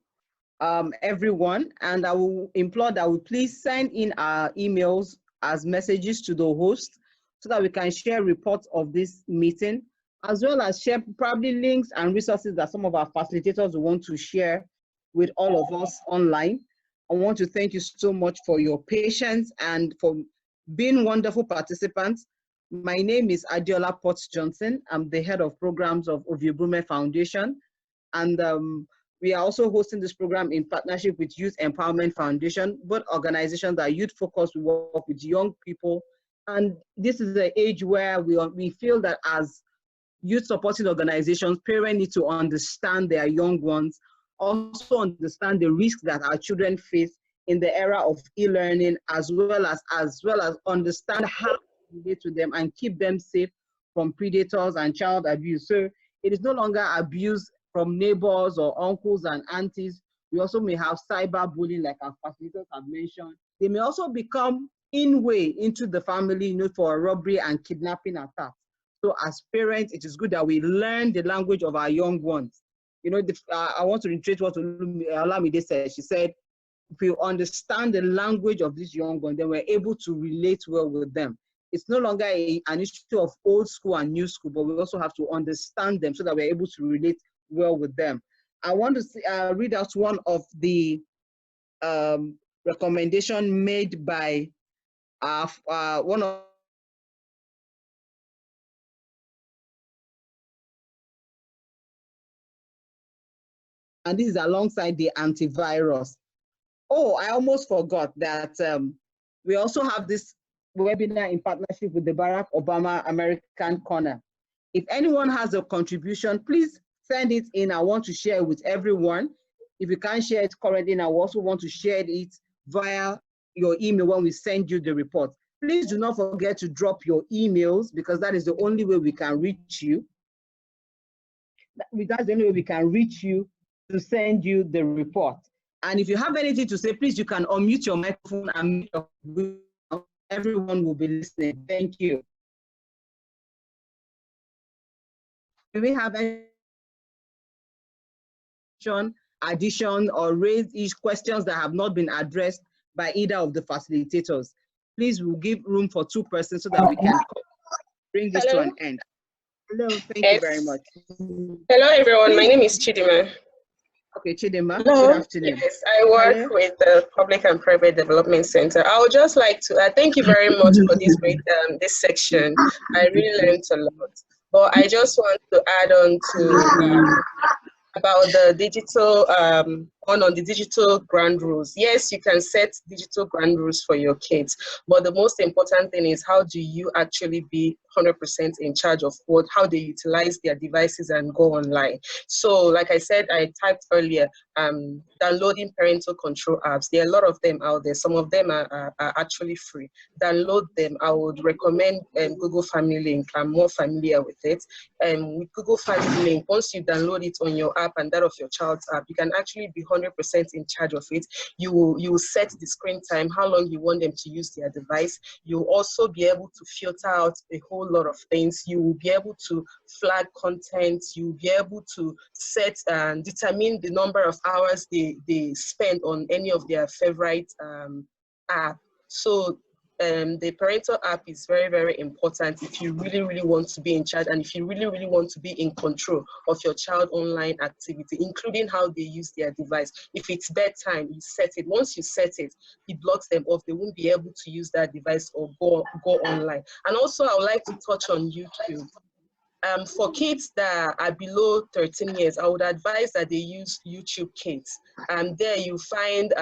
everyone, and I will implore that we please send in our emails as messages to the host so that we can share reports of this meeting, as well as share probably links and resources that some of our facilitators will want to share with all of us online. I want to thank you so much for your patience and for being wonderful participants. My name is Adiola Potts Johnson. I'm the head of programs of Ovie Brume Foundation. And we are also hosting this program in partnership with Youth Empowerment Foundation, both organizations that are youth focused. We work with young people. And this is the age where we feel that as youth supporting organizations, parents need to understand their young ones, also understand the risks that our children face in the era of e-learning, as well as understand how to relate to them and keep them safe from predators and child abuse. So it is no longer abuse from neighbors or uncles and aunties. We also may have cyberbullying, like our facilitators have mentioned. They may also become into the family, for a robbery and kidnapping attacks. So as parents, it is good that we learn the language of our young ones. I want to reiterate what Olamide said. She said, if we understand the language of these young ones, then we're able to relate well with them. It's no longer an issue of old school and new school, but we also have to understand them so that we're able to relate well with them. I want to read out one of the recommendations made by one of and this is alongside the antivirus. Oh, I almost forgot that we also have this webinar in partnership with the Barack Obama American Corner. If anyone has a contribution, please send it in. I want to share it with everyone. If you can't share it currently, I also want to share it via your email when we send you the report. Please do not forget to drop your emails, because that is the only way we can reach you. That's the only way we can reach you to send you the report. And if you have anything to say, please, you can unmute your microphone and everyone will be listening. Thank you. Do we have any addition or raise each questions that have not been addressed by either of the facilitators? Please, we'll give room for 2 persons so that we can bring this to an end. Hello, thank you very much. Hello, everyone. My name is Chidima. Okay, Chidima, Hello. good afternoon. Yes, I work with the Public and Private Development Center. I would just like to thank you very much for this great this section. I really learned a lot. But I just want to add on to about the digital on the digital ground rules. Yes, you can set digital ground rules for your kids, but the most important thing is, how do you actually be 100% in charge of how they utilize their devices and go online? So like I said, I typed earlier, downloading parental control apps. There are a lot of them out there. Some of them are actually free. Download them. I would recommend Google Family Link. I'm more familiar with it. With Google Family Link, once you download it on your app and that of your child's app, you can actually be 100% in charge of it. You will set the screen time, how long you want them to use their device. You'll also be able to filter out a whole lot of things. You will be able to flag content. You'll be able to set and determine the number of hours they spend on any of their favorite app. So the parental app is very, very important if you really, really want to be in charge, and if you really, really want to be in control of your child online activity, including how they use their device. If it's bedtime, you set it. Once you set it, it blocks them off. They won't be able to use that device or go online. And also, I would like to touch on YouTube. For kids that are below 13 years, I would advise that they use YouTube Kids. There you find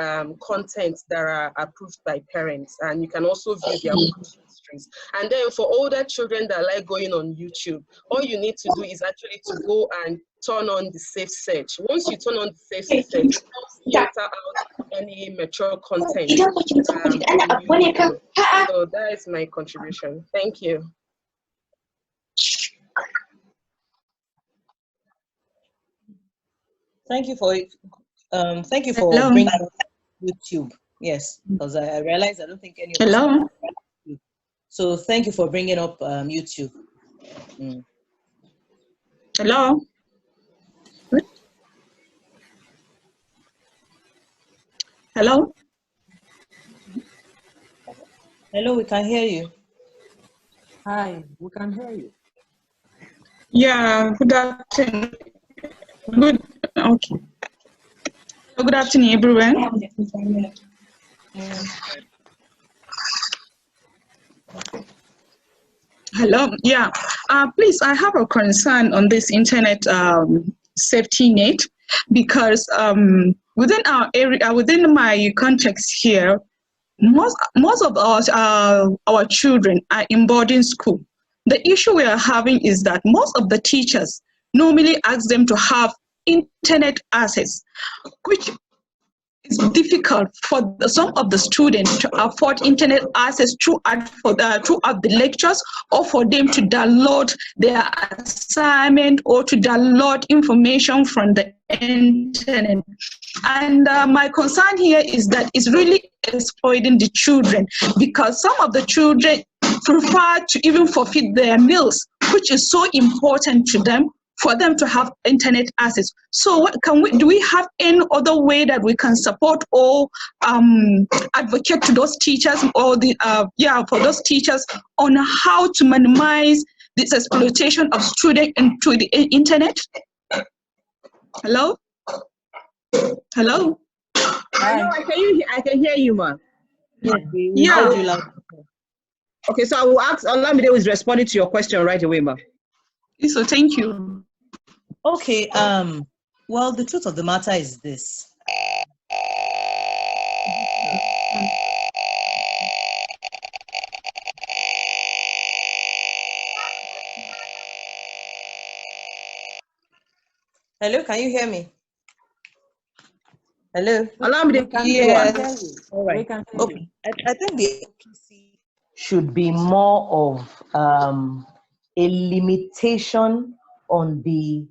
content that are approved by parents, and you can also view their histories. And then for older children that like going on YouTube, all you need to do is actually to go and turn on the safe search. Once you turn on the safe search, it tells filter out any mature content. So that is my contribution. Thank you. Thank you for Hello. bringing up YouTube. Yes, because I realized I don't think any of us. Hello. So thank you for bringing up YouTube. Mm. Hello. Hello. Hello, we can hear you. Hi, we can hear you. Yeah, good afternoon. Okay. Good afternoon, everyone. Hello. Yeah. Please, I have a concern on this internet safety net because within our area, within my context here, most of us, our children are in boarding school. The issue we are having is that most of the teachers normally ask them to have internet access, which is difficult for some of the students to afford internet access throughout the lectures, or for them to download their assignment or to download information from the internet. And my concern here is that it's really exploiting the children, because some of the children prefer to even forfeit their meals, which is so important to them, for them to have internet access. So what do we have any other way that we can support or advocate to those teachers, or for those teachers, on how to minimize this exploitation of students into the internet? Hello? Hello? I can hear you, ma. Yeah. Okay, so I will ask Olamide, who is responding to your question right away, ma. So thank you. Okay. Well, the truth of the matter is this. Hello, can you hear me? Hello? Olamide, yes. All right. Okay. I think the OPC should be more of a limitation on the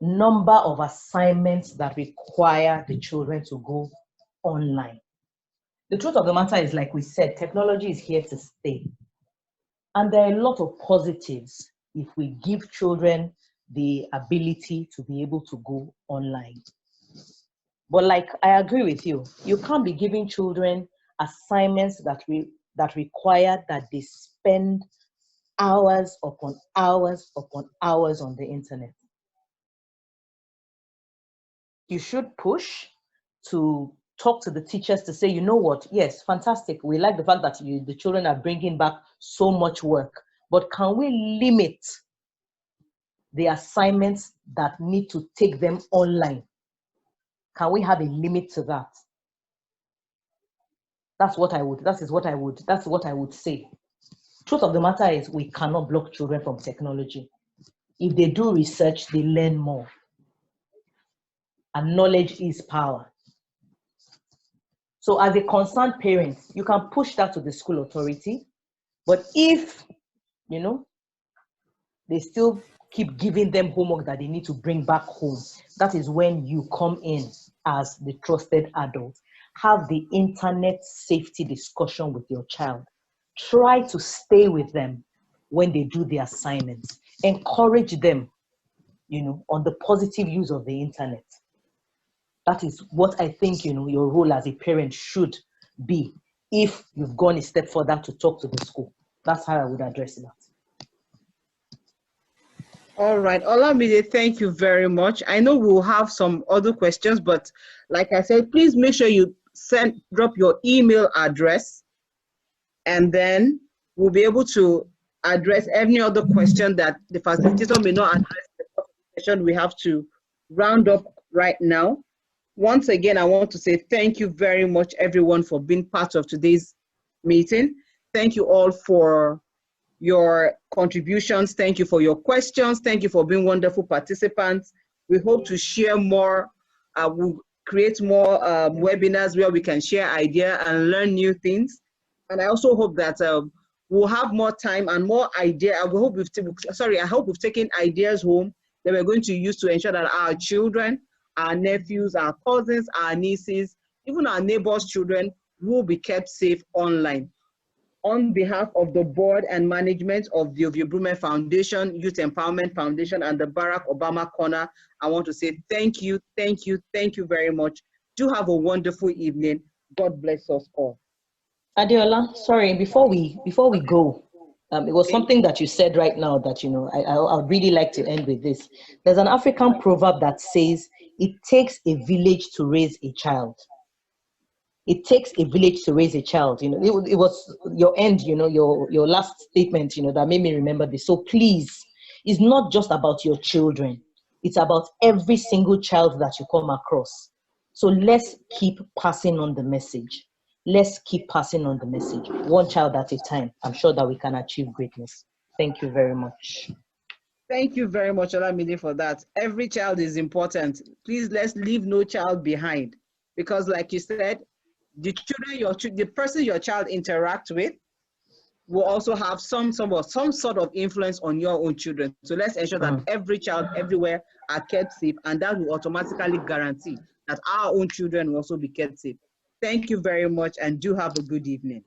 number of assignments that require the children to go online. The truth of the matter is, like we said, technology is here to stay. And there are a lot of positives if we give children the ability to be able to go online. But like, I agree with you, you can't be giving children assignments that require that they spend hours upon hours upon hours on the internet. You should push to talk to the teachers to say, you know what, yes, fantastic. We like the fact that the children are bringing back so much work, but can we limit the assignments that need to take them online? Can we have a limit to that? That's what I would say. Truth of the matter is, we cannot block children from technology. If they do research, they learn more. And knowledge is power. So as a concerned parent, you can push that to the school authority. But if, they still keep giving them homework that they need to bring back home, that is when you come in as the trusted adult. Have the internet safety discussion with your child. Try to stay with them when they do the assignments. Encourage them, on the positive use of the internet. That is what I think, your role as a parent should be, if you've gone a step further to talk to the school. That's how I would address that. All right, Olamide, thank you very much. I know we'll have some other questions, but like I said, please make sure you drop your email address, and then we'll be able to address any other question that the facilitator may not address in the question we have to round up right now. Once again, I want to say thank you very much, everyone, for being part of today's meeting. Thank you all for your contributions. Thank you for your questions. Thank you for being wonderful participants. We hope to share more. create more webinars where we can share ideas and learn new things. And I also hope that we'll have more time and more idea. I hope we've taken ideas home that we're going to use to ensure that our children, our nephews, our cousins, our nieces, even our neighbors' children will be kept safe online. On behalf of the board and management of the Ovie Brume Foundation, Youth Empowerment Foundation, and the Barack Obama Corner, I want to say thank you, thank you, thank you very much. Do have a wonderful evening. God bless us all. Adeola, sorry, before we go, it was something that you said right now that, you know, I'd really like to end with this. There's an African proverb that says, it takes a village to raise a child. It takes a village to raise a child. You know, it was your end, you know, your last statement, you know, that made me remember this. So please, it's not just about your children. It's about every single child that you come across. So let's keep passing on the message. Let's keep passing on the message, one child at a time. I'm sure that we can achieve greatness. Thank you very much. Thank you very much, Olamide, for that. Every child is important. Please, let's leave no child behind. Because like you said, the person your child interacts with will also have some sort of influence on your own children. So let's ensure that every child everywhere are kept safe, and that will automatically guarantee that our own children will also be kept safe. Thank you very much, and do have a good evening.